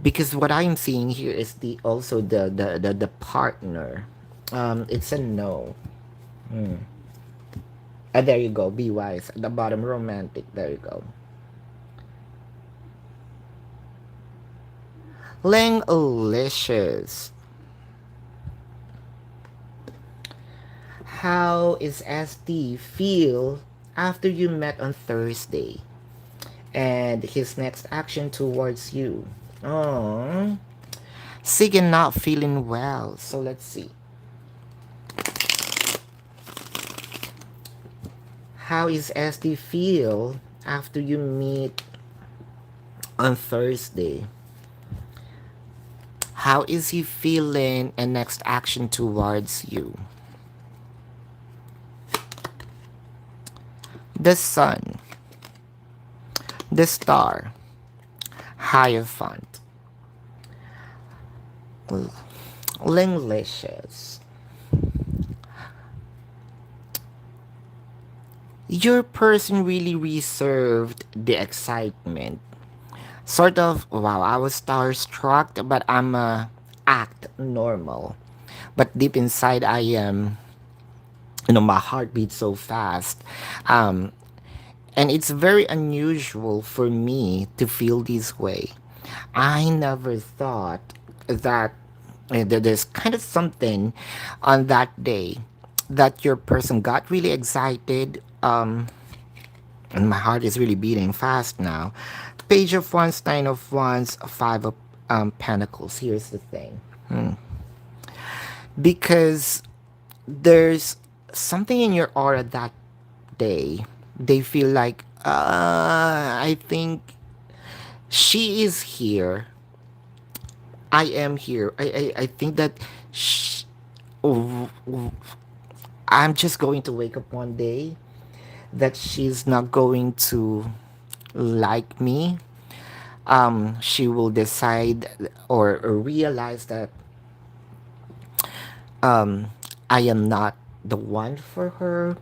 because what I'm seeing here is the also the partner. It's a no. Hmm. There you go. Be wise. At the bottom, romantic. There you go. Langalicious. How is SD feel after you met on Thursday? And his next action towards you? Oh, Sigan not feeling well. So let's see. How is SD feel after you meet on Thursday? How is he feeling and next action towards you? The sun, the star, Hierophant, Linglicious. Your person really reserved the excitement. Sort of, wow, I was starstruck, but I'm act normal. But deep inside, I am, my heart beats so fast. Um, and it's very unusual for me to feel this way. I never thought that there's kind of something on that day that your person got really excited. And my heart is really beating fast now. Page of Wands, Nine of Wands, Five of Pentacles. Here's the thing. Because there's something in your aura that day. They feel like, I think she is here. I am here. I think that oh, I'm just going to wake up one day that she's not going to like me. She will decide or realize that I am not the one for her.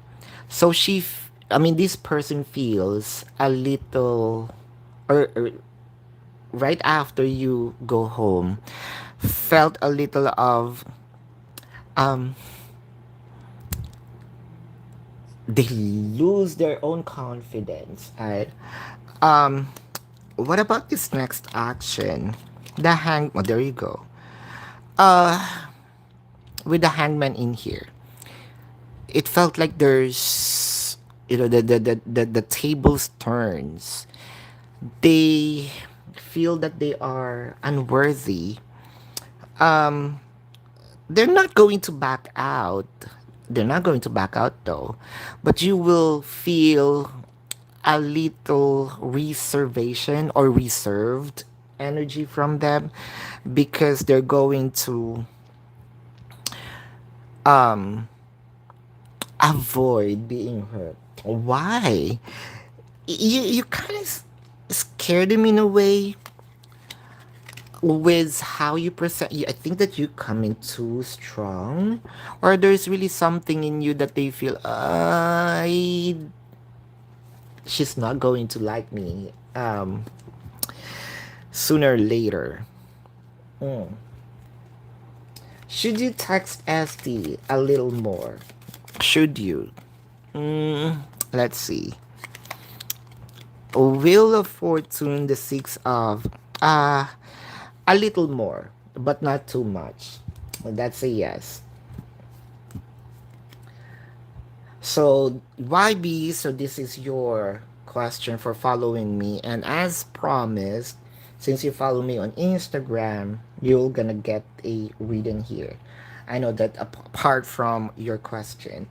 So I mean, this person feels a little, or right after you go home, felt a little of, um, they lose their own confidence. Right? Um, what about this next action? The hang. Oh, there you go. Uh, with the hangman in here, it felt like there's, the tables turns. They feel that they are unworthy. Um, they're not going to back out. They're not going to back out though, but you will feel a little reservation or reserved energy from them because they're going to um avoid being hurt. Why? You kind of scared him in a way with how you present. I think that you come in too strong, or there's really something in you that they feel, she's not going to like me sooner or later. Mm. Should you text SD a little more? Should you? Let's see. Wheel of Fortune, the Six of, a little more, but not too much. That's a yes. So, YB, so this is your question for following me. And as promised, since you follow me on Instagram, you're gonna get a reading here. I know that apart from your question,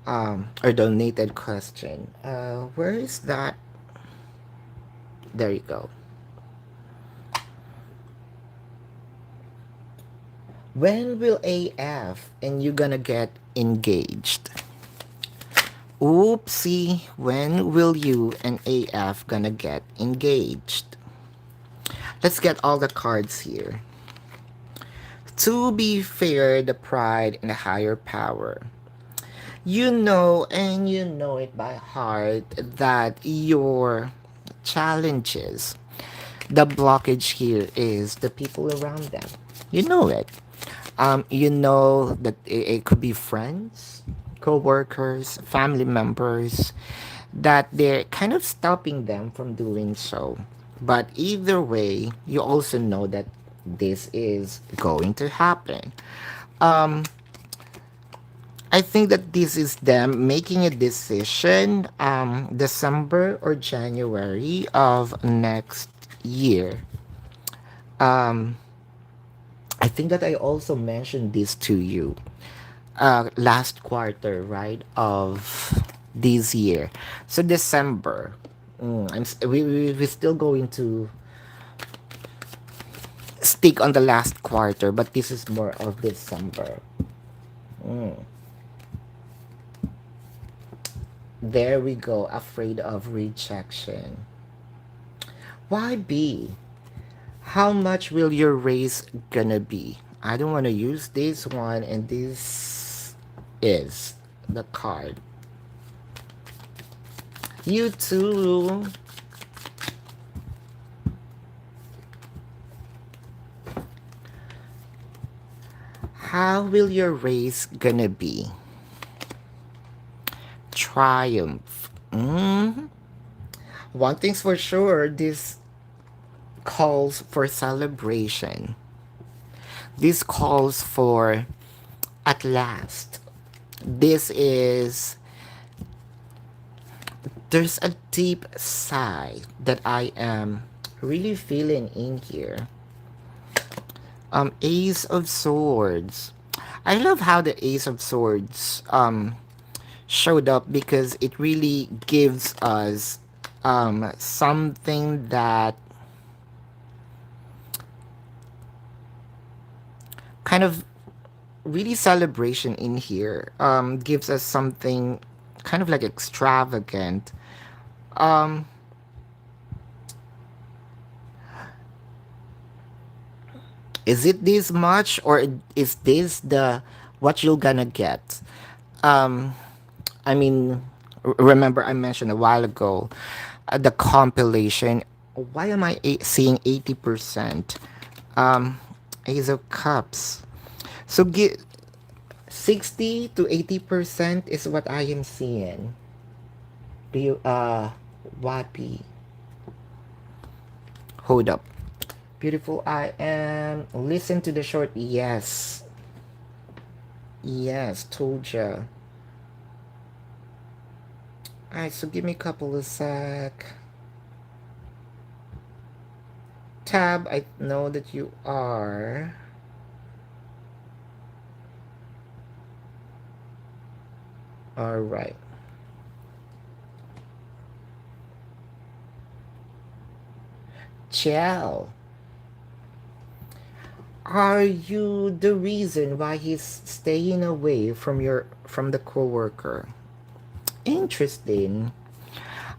or donated question, where is that? There you go. When will AF and you gonna get engaged? Oopsie, when will you and AF gonna get engaged? Let's get all the cards here. To be fair, the pride and the higher power. You know, and you know it by heart, that your challenges, the blockage here is the people around them. You know it. You know that it could be friends, co-workers, family members, that they're kind of stopping them from doing so. But either way, you also know that this is going to happen. Um, I think that this is them making a decision, December or January of next year. Um, I think that I also mentioned this to you last quarter, right, of this year. So December. We're still going to stick on the last quarter, but this is more of December. There we go. Afraid of rejection. Why be? How much will your raise gonna be? I don't want to use this one, and this is the card. You too. How will your race gonna be? Triumph. One thing's for sure, this calls for celebration. This calls for at last. This is, there's a deep sigh that I am really feeling in here. Ace of Swords. I love how the Ace of Swords showed up, because it really gives us something that kind of really celebration in here. Gives us something kind of like extravagant. Um, is it this much, or is this the what you're gonna get? Um, I mean, remember I mentioned a while ago, the compilation. Why am I seeing 80%? Um, Ace of Cups. So get 60 to 80% is what I am seeing. Do you Wapi? Hold up. Beautiful I am. Listen to the short. Yes. Yes, told ya. Alright, so give me a couple of sec. Tab, I know that you are. Alright. Ciao. Are you the reason why he's staying away from the coworker? Interesting.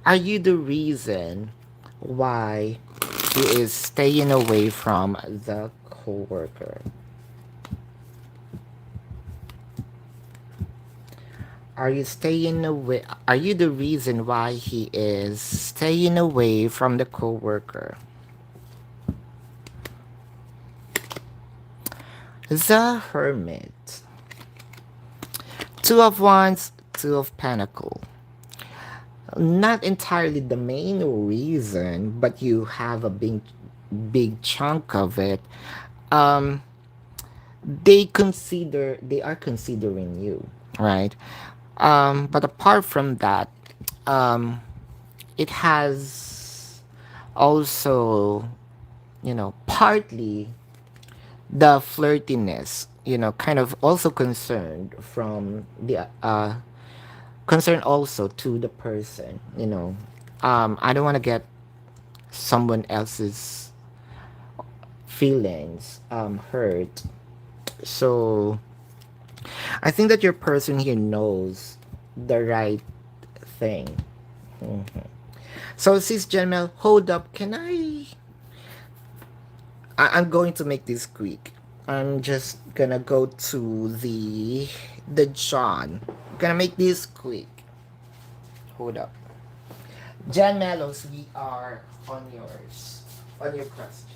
Are you the reason why he is staying away from the coworker? Are you staying away? Are you the reason why he is staying away from the coworker? The Hermit. Two of Wands, Two of Pentacle. Not entirely the main reason, but you have a big chunk of it. Um, they are considering you, right? But apart from that, um, it has also, partly the flirtiness, kind of also concerned from the concern also to the person, I don't want to get someone else's feelings hurt. So I think that your person here knows the right thing. So sis Janmel, hold up. I'm going to make this quick. I'm just gonna go to the John. Gonna make this quick. Hold up. Jan Mellows, we are on yours. On your question.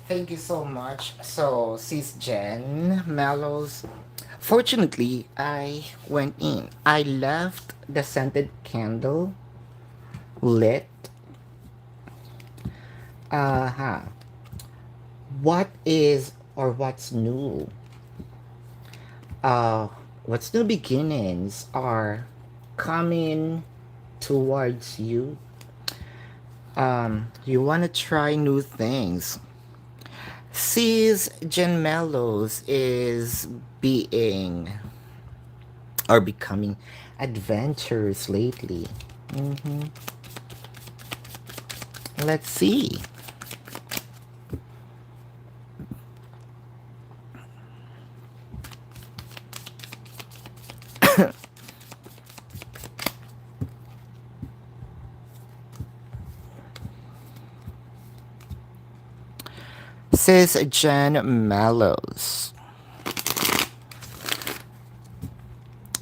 Thank you so much. So, sis Jen Mellows. Fortunately, I went in. I left the scented candle lit. Uh-huh. What is or what's new? Uh, what's new beginnings are coming towards you. You want to try new things. Sis Jen Mellows is being or becoming adventurous lately. hmm Let's see. Sis Jen Mellows.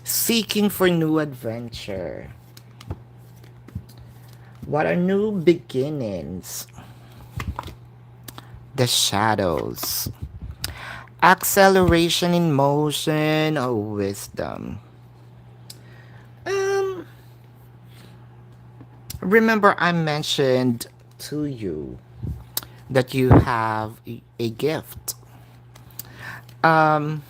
Seeking for new adventure. What are new beginnings? The shadows. Acceleration in motion or wisdom. Um, Remember I mentioned to you that you have a gift. Um,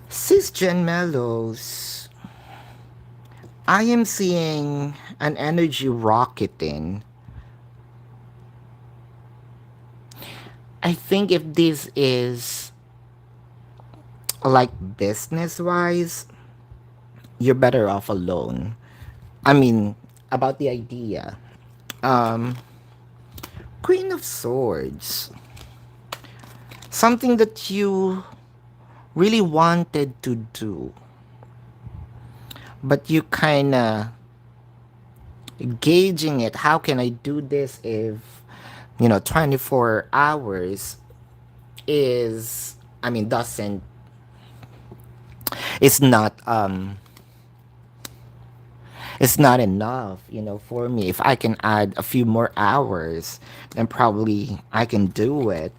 Sis Jen Mellows, I am seeing an energy rocketing. I think if this is like business wise, you're better off alone. I mean, about the idea. Um, Queen of Swords. Something that you really wanted to do, but you kind of gauging it. How can I do this if, 24 hours is, I mean, doesn't, it's not, it's not enough, for me. If I can add a few more hours, then probably I can do it.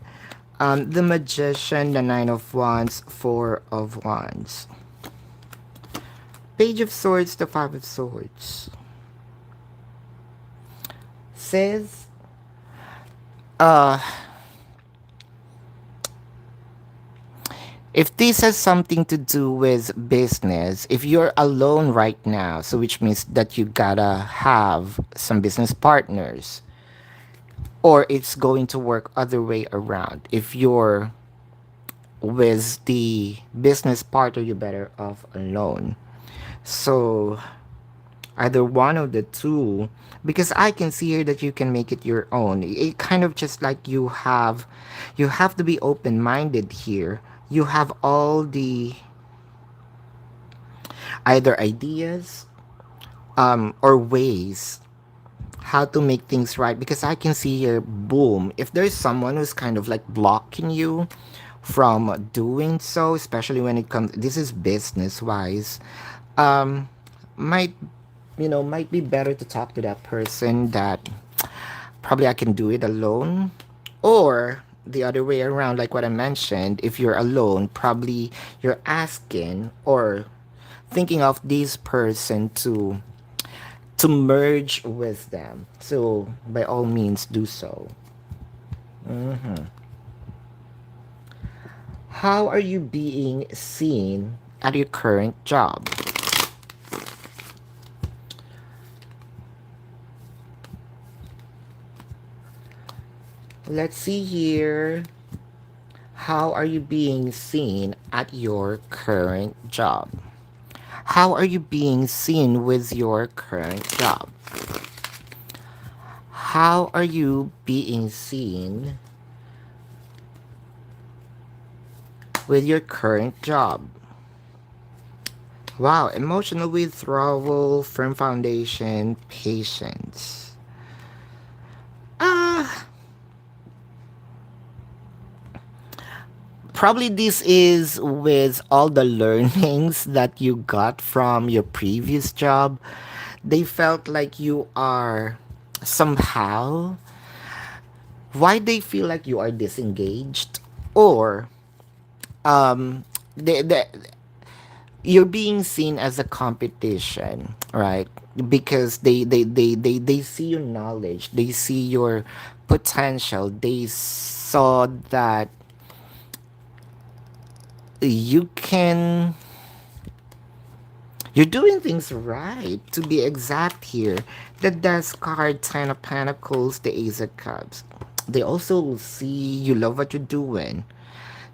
The Magician, the Nine of Wands, Four of Wands. Page of Swords to Five of Swords. Says, uh, if this has something to do with business, if you're alone right now, so which means that you gotta have some business partners, or it's going to work other way around. If you're with the business partner, you better off alone. So either one of the two, because I can see here that you can make it your own. It kind of just like you have to be open minded here. You have all the either ideas or ways how to make things right, because I can see here, boom, if there's someone who's kind of like blocking you from doing so, especially when it comes, this is business wise, um might might be better to talk to that person that probably I can do it alone, or the other way around, like what I mentioned, if you're alone, probably you're asking or thinking of this person to merge with them. So by all means, do so. How are you being seen at your current job? Let's see here. How are you being seen at your current job? How are you being seen with your current job? How are you being seen with your current job? Wow, emotional withdrawal, firm foundation, patience. Ah, probably this is with all the learnings that you got from your previous job. They felt like you are somehow, why they feel like you are disengaged, or they you're being seen as a competition, right? Because they see your knowledge, they see your potential, they saw that you can, you're doing things right, to be exact here. The Death card, Ten of Pentacles, the Ace of Cups. They also see you love what you're doing.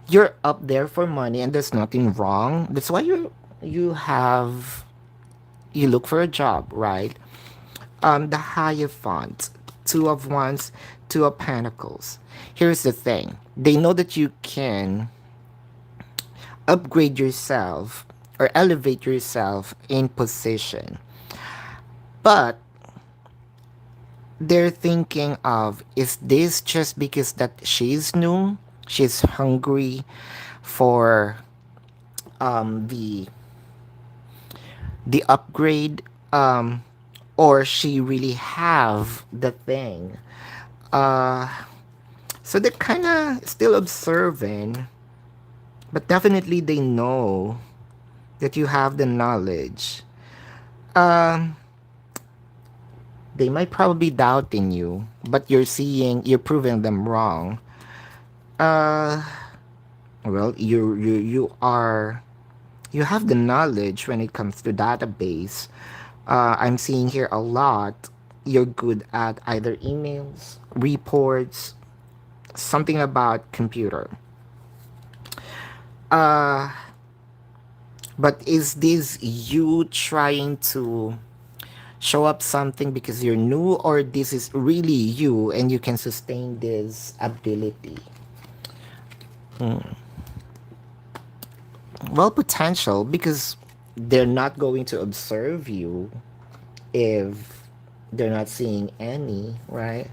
You're up there for money and there's nothing wrong. That's why you look for a job, right? The Hierophant, Two of Wands, Two of Pentacles. Here's the thing. They know that you can upgrade yourself or elevate yourself in position. But they're thinking of, is this just because that she's new? She's hungry for the upgrade, or she really have the thing. Uh so they're kind of still observing, but definitely they know that you have the knowledge. Um, they might probably doubting you, but you're proving them wrong. Uh, well, you have the knowledge when it comes to database. I'm seeing here a lot. You're good at either emails, reports, something about computer. Uh, but is this you trying to show up something because you're new, or this is really you and you can sustain this ability? Well, potential, because they're not going to observe you if they're not seeing any, right?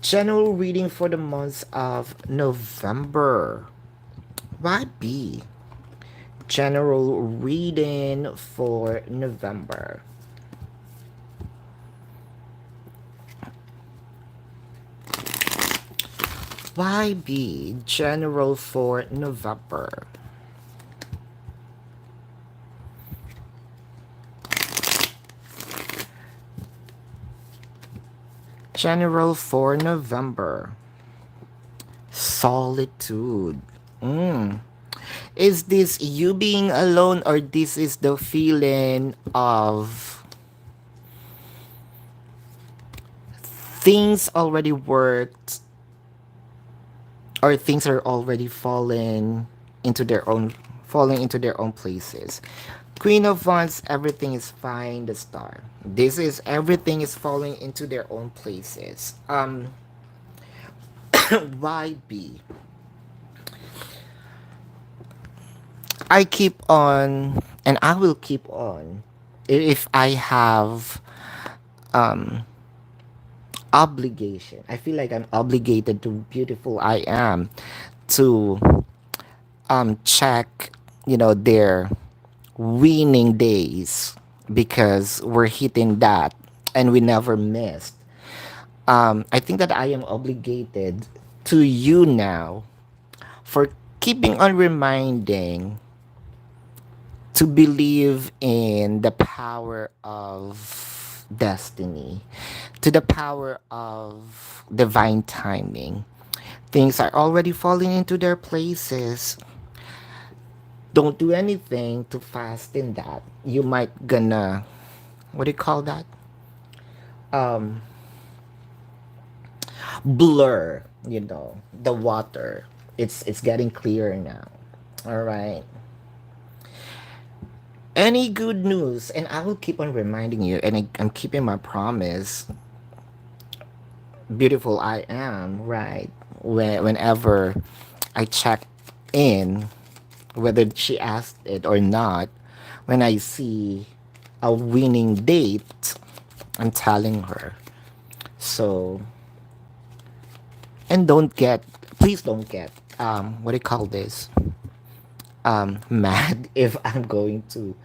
General reading for the month of November. Why be? General reading for November. Why be general for November? General for November. Solitude. Mm. Is this you being alone, or this is the feeling of things already worked, or things are already into their own falling into their own places? Queen of Wands, everything is fine. The Star. This is everything is falling into their own places. Why be? I keep on, and I will keep on, if I have obligation. I feel like I'm obligated to beautiful I am to check, their winning days, because we're hitting that and we never missed. I think that I am obligated to you now for keeping on reminding to believe in the power of destiny, to the power of divine timing. Things are already falling into their places. Don't do anything too fast in that. You might gonna, what do you call that? Um, Blur, the water. It's getting clearer now. All right. Any good news, and I will keep on reminding you, and I'm keeping my promise. Beautiful I am, right? Whenever I check in, whether she asked it or not, when I see a winning date, I'm telling her. So, and please don't get, what do you call this? Mad if I'm going to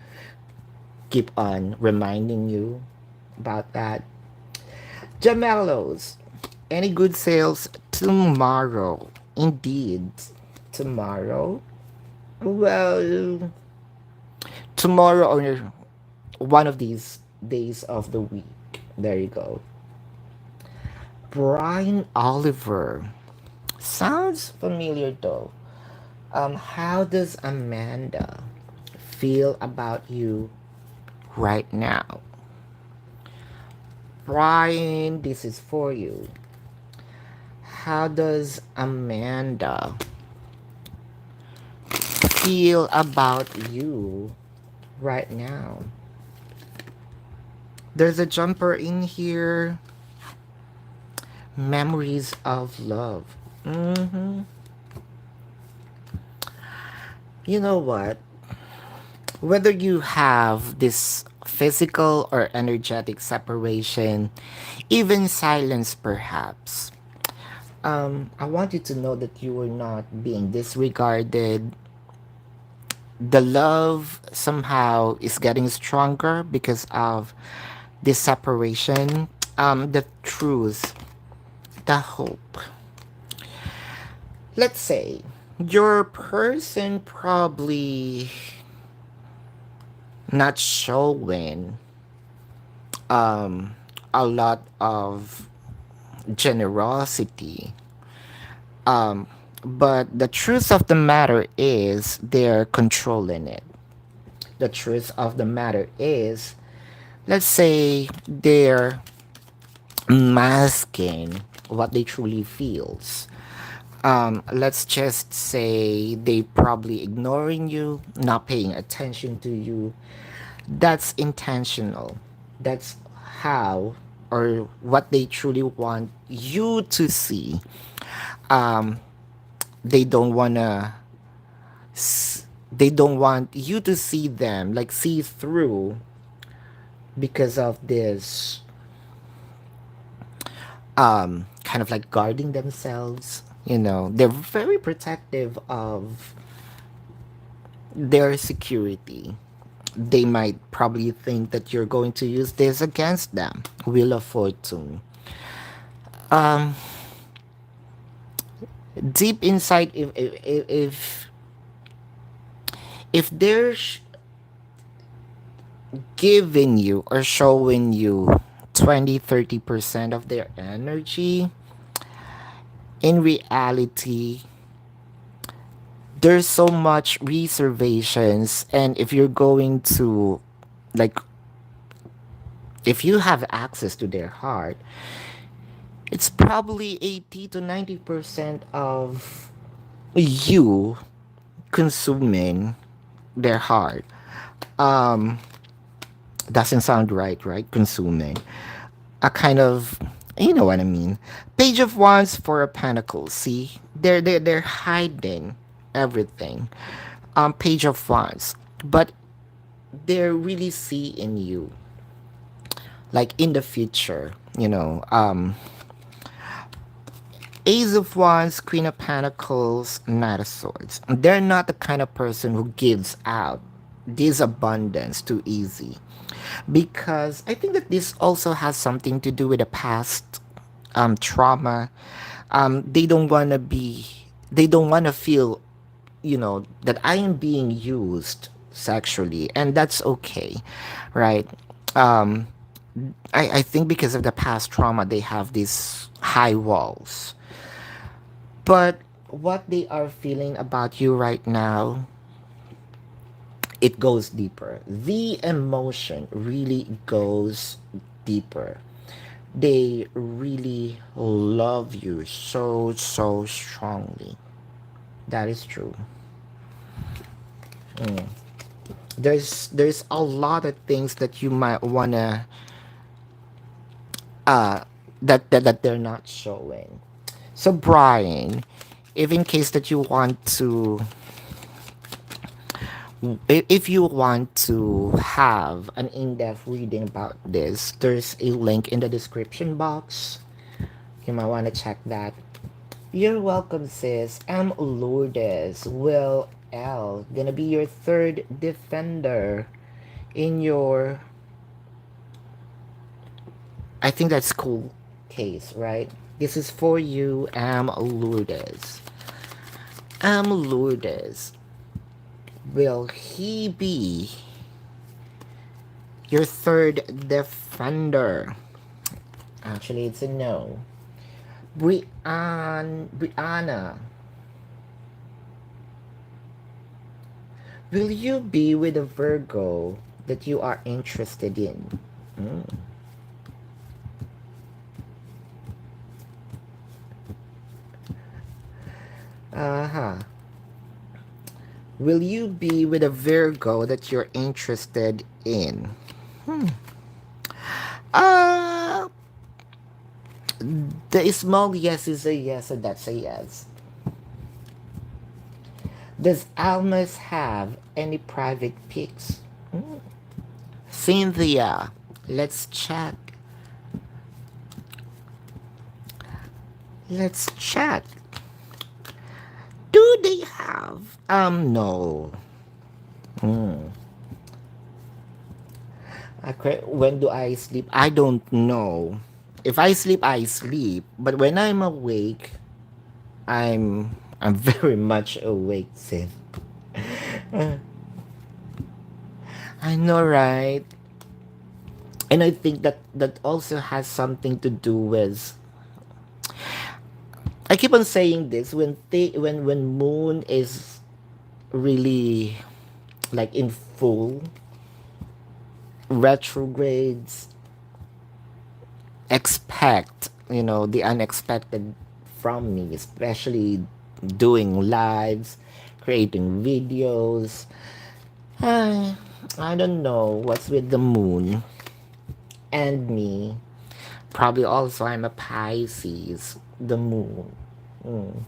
keep on reminding you about that. Gemellos, any good sales tomorrow? Indeed, tomorrow. Well, tomorrow or one of these days of the week. There you go. Brian Oliver. Sounds familiar though. How does Amanda feel about you right now? Brian, this is for you. How does Amanda feel about you right now? There's a jumper in here. Memories of love. You know what? Whether you have this physical or energetic separation, even silence perhaps, I want you to know that you are not being disregarded. The love somehow is getting stronger because of this separation. The truth, the hope. Let's say your person probably not showing a lot of generosity. But the truth of the matter is they're controlling it. The truth of the matter is, let's say they're masking what they truly feels. Let's just say they probably ignoring you, not paying attention to you. That's intentional. That's how or what they truly want you to see. They don't wanna they don't want you to see them, like see through, because of this kind of like guarding themselves. They're very protective of their security. They might probably think that you're going to use this against them. Wheel of Fortune. Deep inside, if they're giving you or showing you 20-30% of their energy. In reality, there's so much reservations, and if you're going to, like, if you have access to their heart, it's probably 80 to 90% of you consuming their heart. Um, doesn't sound right, right? Consuming. A kind of, you know what I mean. Page of Wands, Four of Pentacles. See, they're hiding everything. Page of Wands, but they're really seeing you, like in the future. Ace of Wands, Queen of Pentacles, Knight of Swords. They're not the kind of person who gives out this abundance too easy. Because I think that this also has something to do with the past trauma. They don't want to be, they don't want to feel, that I am being used sexually, and that's okay, right? Um, I think because of the past trauma, they have these high walls. But what they are feeling about you right now, it goes deeper. The emotion really goes deeper. They really love you so, so strongly. That is true. There's a lot of things that you might wanna uh that they're not showing. So Brian, if in case that you want to, if you want to have an in-depth reading about this, there's a link in the description box. You might want to check that. You're welcome, sis. I'm Lourdes. Will L. Gonna be your third defender in your, I think that's cool case, right? This is for you. I'm Lourdes. I'm Lourdes. Will he be your third defender? Actually, it's a no. Brianna, will you be with a Virgo that you are interested in? Mm. Uh-huh. Will you be with a Virgo that you're interested in? Uh, the small yes is a yes, and that's a yes. Does Almas have any private pics? Cynthia, let's check. Let's check. Do they have? No. Okay, when do I sleep? I don't know. If I sleep, I sleep. But when I'm awake, I'm very much awake, Sid. I know, right? And I think that that also has something to do with. I keep on saying this when moon is really like in full retrogrades, expect, the unexpected from me, especially doing lives, creating videos. I don't know what's with the moon and me. Probably also I'm a Pisces, the moon. Mm.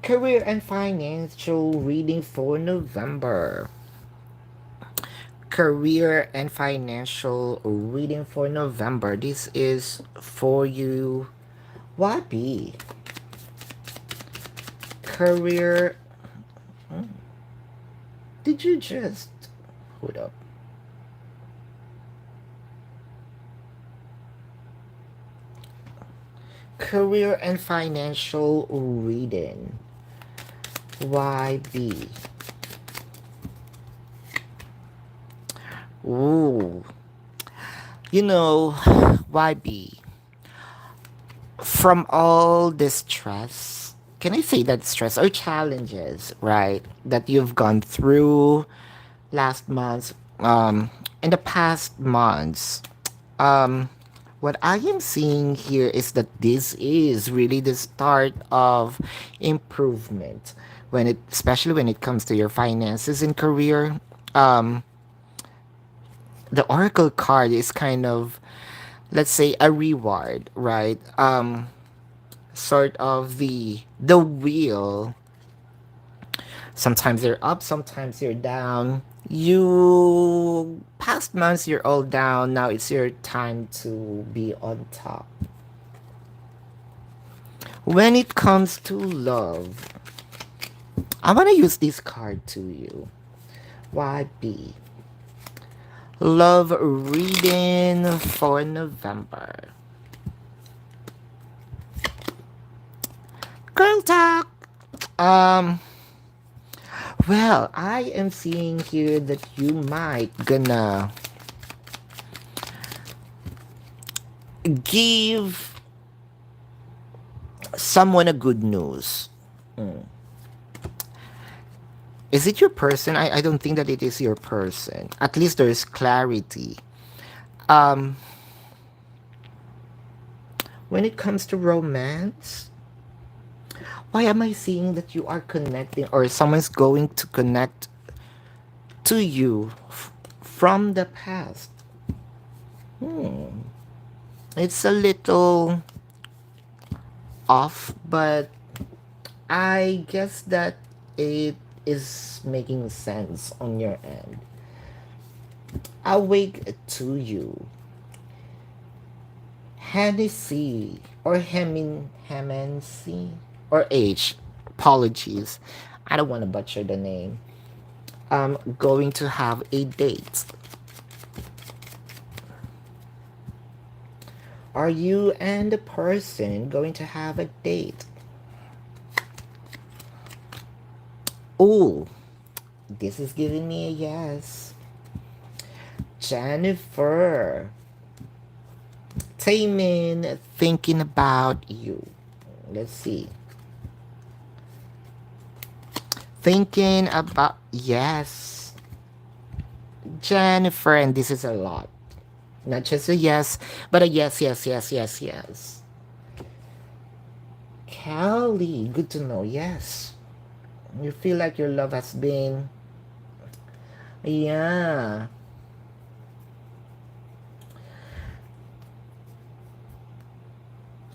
Career and financial reading for November. Career and financial reading for November. This is for you, YB. Career. Did you just hold up? Career and financial reading. YB. Ooh, you know, YB, from all this stress, can I say that stress or challenges, right, that you've gone through last month, in the past months, um, what I am seeing here is that this is really the start of improvement when it, especially when it comes to your finances and career. Um, the Oracle card is kind of, let's say, a reward, right? Sort of the wheel. Sometimes you're up, sometimes you're down. You past months you're all down. Now it's your time to be on top. When it comes to love, I want to use this card to you. YB. Love reading for November. Girl talk. Um, well, I am seeing here that you might gonna give someone a good news. Is it your person? I don't think that it is your person. At least there's clarity. Um, when it comes to romance, why am I seeing that you are connecting or someone's going to connect to you from the past? It's a little off, but I guess that it is making sense on your end. Awake to you. Hennessy or Hemensy or H. Apologies. I don't want to butcher the name. I'm going to have a date. Are you and the person going to have a date? Oh, this is giving me a yes. Jennifer. Taemin thinking about you. Let's see. Thinking about, yes. Jennifer, and this is a lot. Not just a yes, but a yes, yes, yes, yes, yes. Callie, good to know, yes. You feel like your love has been, yeah.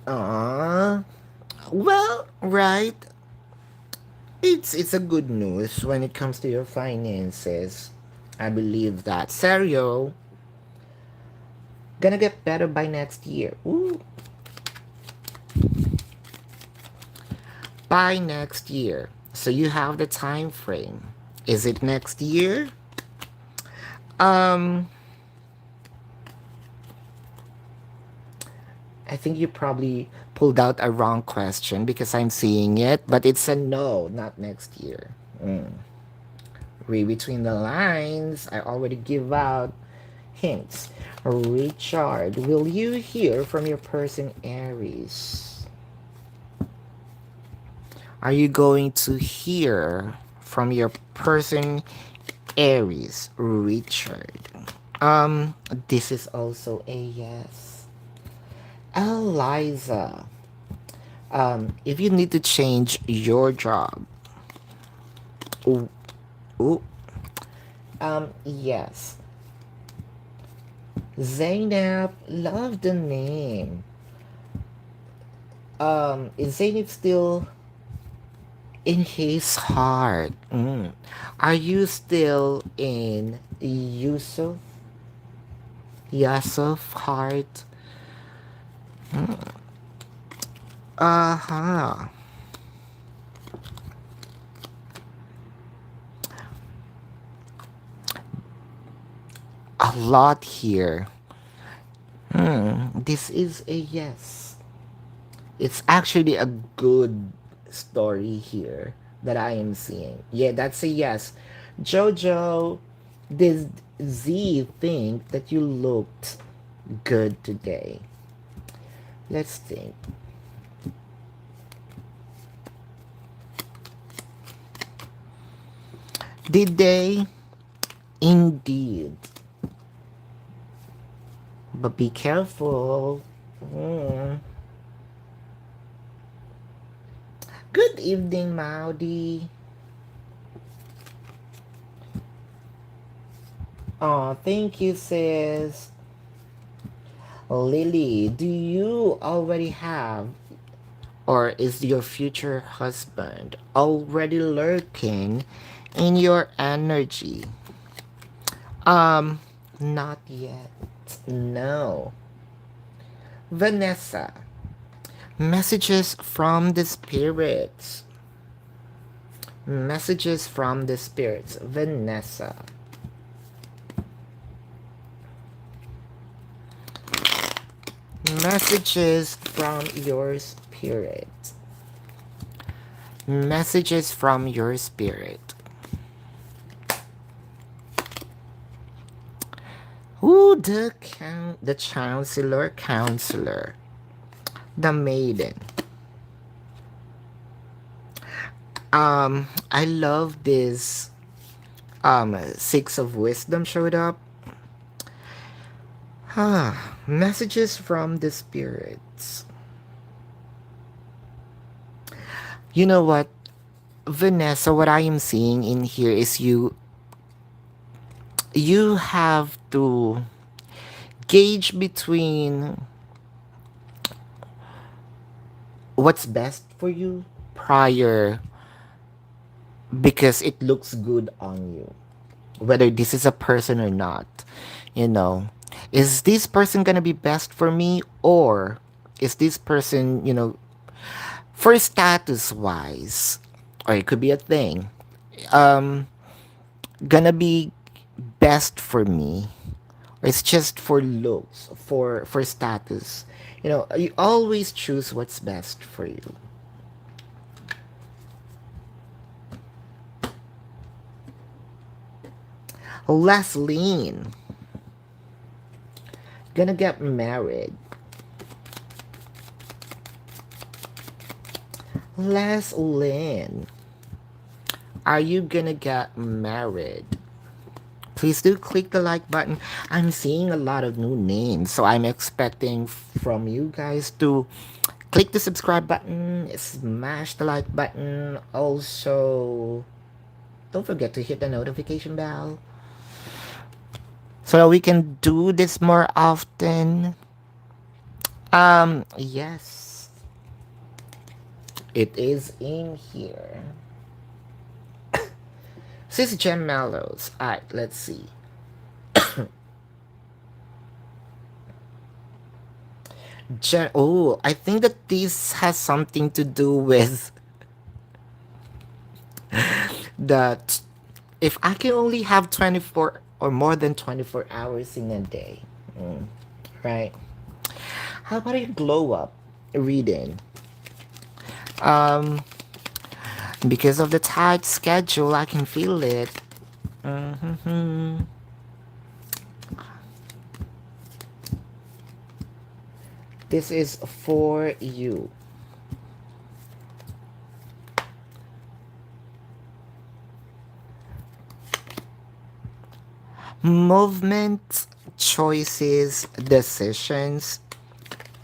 Ah, well, right. It's a good news when it comes to your finances. I believe that. Serio, gonna get better by next year. Ooh. By next year. So you have the time frame. Is it next year? Um, I think you probably pulled out a wrong question because I'm seeing it, but it's a no, not next year. Read between the lines. I already give out hints. Richard, will you hear from your person Aries? Are you going to hear from your person Aries, Richard? This is also a yes. Eliza, if you need to change your job, ooh, ooh, yes. Zainab, love the name. Is Zainab still in his heart? Are you still in Yusuf heart? Uh-huh. A lot here. This is a yes. It's actually a good story here that I am seeing. Yeah, that's a yes. Jojo, Did Z think that you looked good today? Let's think. Did they? Indeed. But be careful. Mm. Good evening, Maudi. Oh, thank you, sis. Lily, do you already have, or is your future husband already lurking in your energy? Um, Not yet. No. Vanessa, messages from the spirits. Messages from the spirits. Vanessa. Messages from your spirit. Messages from your spirit. Ooh, the counselor, the maiden. I love this. Six of wisdom showed up. Messages from the spirits. You know what, Vanessa? What I am seeing in here is you have to gauge between what's best for you prior, because it looks good on you, whether this is a person or not. You know, is this person gonna be best for me, or is this person, for status wise, or it could be a thing, um gonna be best for me, or it's just for looks, for status. You always choose what's best for you. Leslie, gonna get married. Leslie, are you gonna get married? Please do click the like button. I'm seeing a lot of new names, so I'm expecting from you guys to click the subscribe button, smash the like button. Also, don't forget to hit the notification bell so that we can do this more often. Yes, it is in here. Sis Gem Mellows. Alright, let's see. Oh, I think that this has something to do with that if I can only have 24 or more than 24 hours in a day. Right? How about a glow up reading? Um, because of the tight schedule, I can feel it. Mm-hmm. This is for you. Movement, choices, decisions,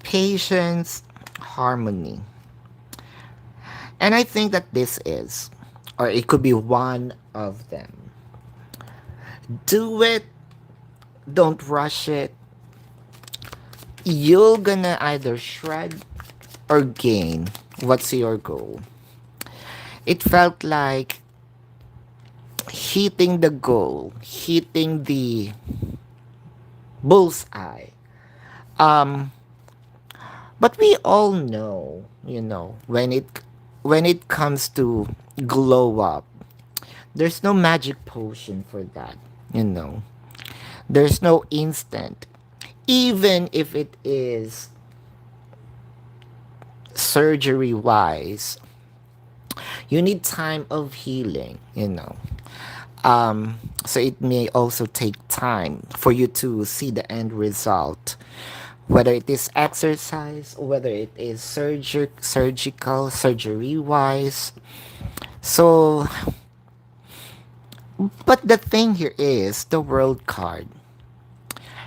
patience, harmony. And I think that this is, or it could be one of them. Do it, don't rush it. You're gonna either shred or gain. What's your goal? It felt like hitting the goal, hitting the bullseye. Um, but we all know, when it comes to glow up, there's no magic potion for that. You know, there's no instant. Even if it is surgery wise, you need time of healing. So it may also take time for you to see the end result, whether it is exercise, whether it is surgical, surgery wise. So, but the thing here is the world card.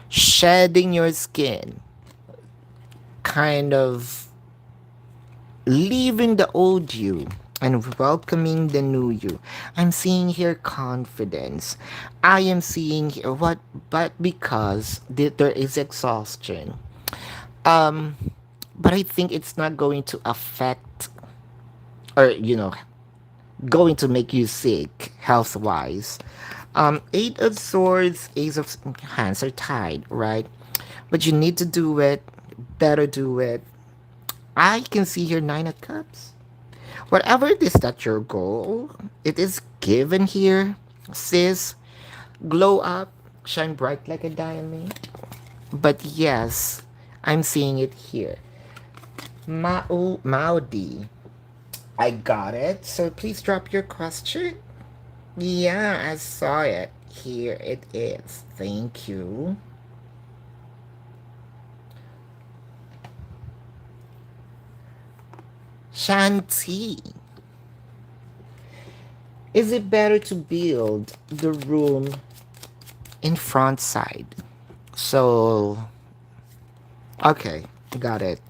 Shedding your skin, kind of leaving the old you and welcoming the new you. I'm seeing here confidence. I am seeing here what, but because there is exhaustion. Um, but I think it's not going to affect, or going to make you sick health wise. Eight of Swords, Ace of Hands are tied, right? But you need to do it. Better do it. I can see here Nine of Cups. Whatever it is that your goal, it is given here, sis. Glow up, shine bright like a diamond. But yes, I'm seeing it here. Maudi. I got it. So please drop your question. Yeah, I saw it. Here it is. Thank you. Shanti. Is it better to build the room in front side? So, okay, got it.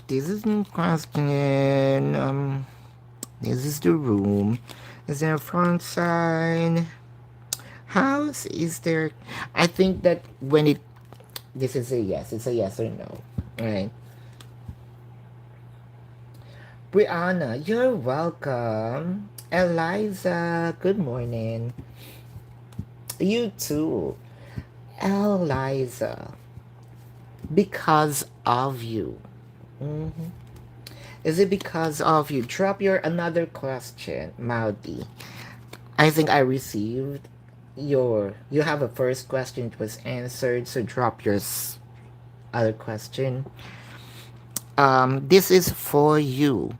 This is the question. This is the room. Is there a front side? House? Is there? I think that when it, this is a yes. It's a yes or no, right? Brianna, you're welcome. Eliza, good morning. You too. Eliza, because of you. Mhm. Is it because of you? Drop your another question, Maudi. I think I received your. You have a first question, it was answered, so drop your other question. This is for you.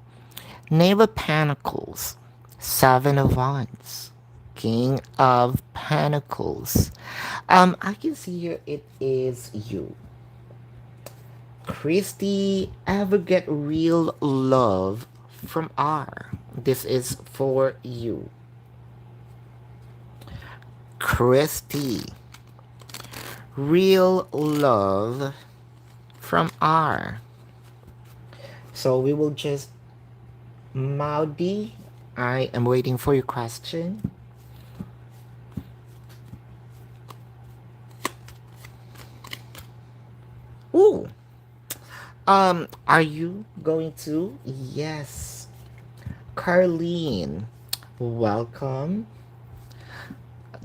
Knave of Pentacles, Seven of Wands, King of Pentacles. I can see here it is you. Christy, ever get real love from R? This is for you. Christy, real love from R. So we will just Maudi, I am waiting for your question. Ooh. Are you going to? Yes. Carlene, welcome.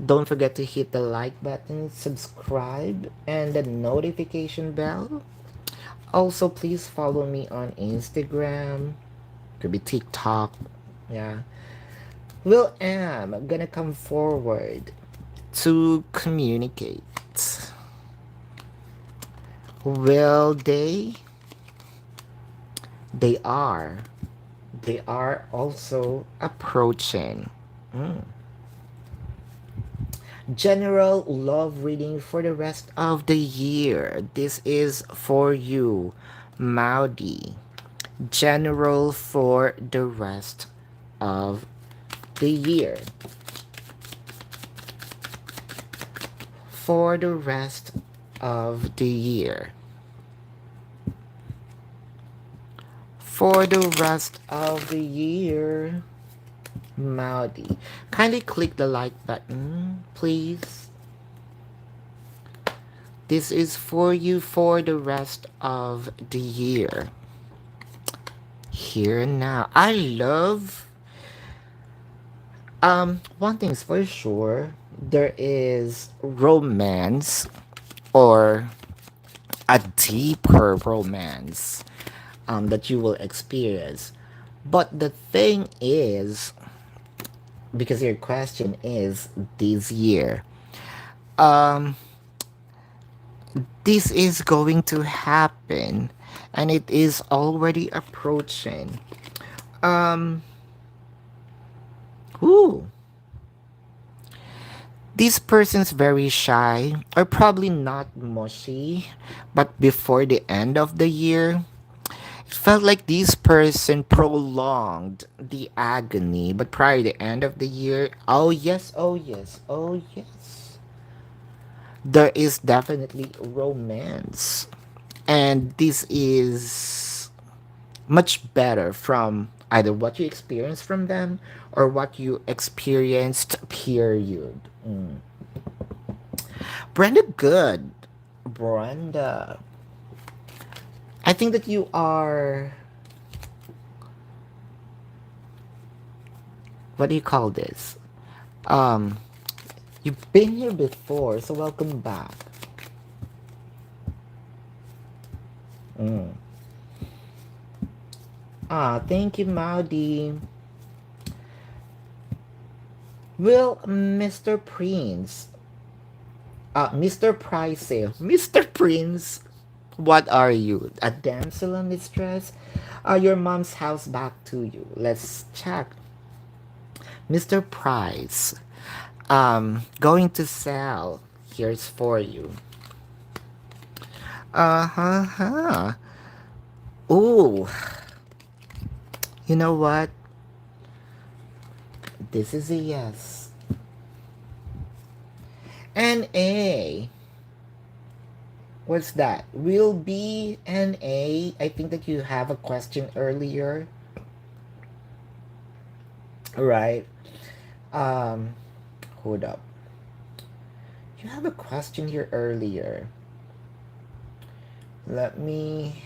Don't forget to hit the like button, subscribe, and the notification bell. Also, please follow me on Instagram. Could be TikTok. Yeah. Will am gonna come forward to communicate. Will they? They are. They are also approaching. Mm. General love reading for the rest of the year. This is for you, Maudi. General for the rest of the year. For the rest of the year. For the rest of the year, Maudi. Kindly click the like button, please. This is for you for the rest of the year. Here and now. I love one thing's for sure. There is romance or a deeper romance that you will experience. But the thing is, because your question is this year, um, this is going to happen and it is already approaching. Um, ooh, This person's very shy or probably not mushy, but before the end of the year, it felt like this person prolonged the agony. But prior to the end of the year, oh yes, oh yes, oh yes, there is definitely romance. And this is much better from either what you experienced from them or what you experienced, period. Brenda, good. Brenda, I think that you are, what do you call this? Um, you've been here before, so welcome back. Mm. Ah, thank you, Maudi. Will Mr. Prince, Mr. Price, Mr. Prince, what are you? A damsel in distress? Your mom's house back to you. Let's check. Mr. Price, going to sell. Here's for you. Uh-huh. Ooh, you know what? This is a yes. N A. What's that? Will be N A. I think that you have a question earlier. Right. Um, hold up. You have a question here earlier. Let me.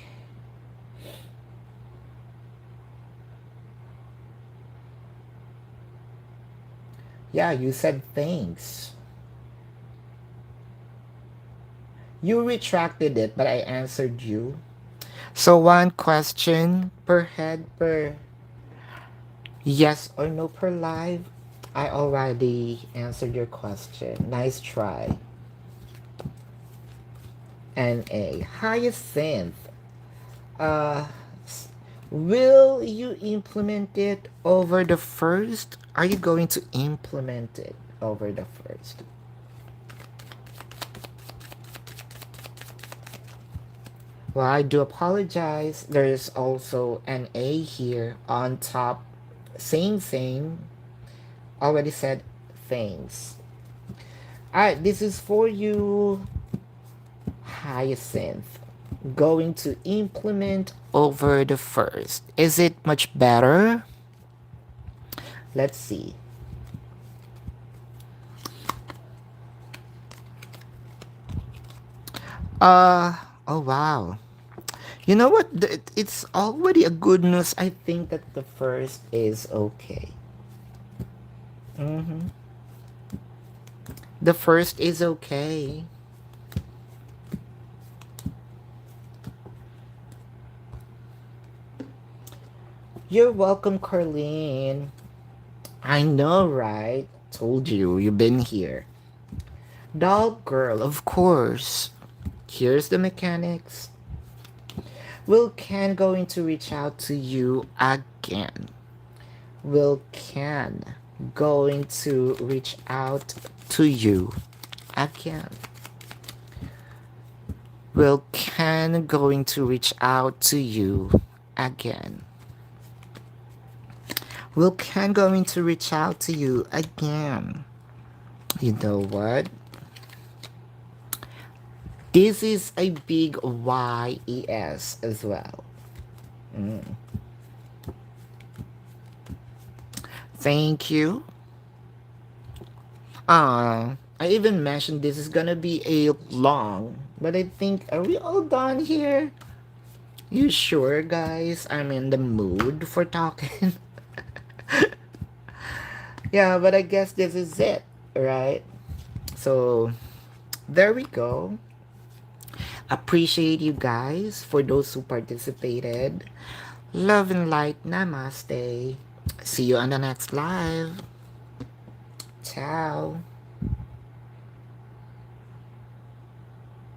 Yeah, you said thanks. You retracted it, but I answered you. So one question per head per yes or no per live. I already answered your question. Nice try. NA. Hyacinth. Uh, will you implement it over the first? Are you going to implement it over the first? Well, I do apologize. There's also an A here on top. Same. Already said thanks. Alright, this is for you, Hyacinth. Going to implement over the first. Is it much better? Let's see. Oh wow. You know what? It's already a good news. I think that the first is okay. Mm-hmm. The first is okay. You're welcome, Carlene. I know, right? Told you, you've been here. Doll girl, of course. Here's the mechanics. Will Ken going to reach out to you again? Will Ken going to reach out to you again? Will Ken going to reach out to you again? Will Ken going to reach out to you again? You know what? This is a big YES as well. Thank you. I even mentioned this is gonna be a long, but I think, are we all done here? You sure, guys? I'm in the mood for talking. Yeah, but I guess this is it, right? So, there we go. Appreciate you guys for those who participated. Love and light. Namaste. See you on the next live. Ciao.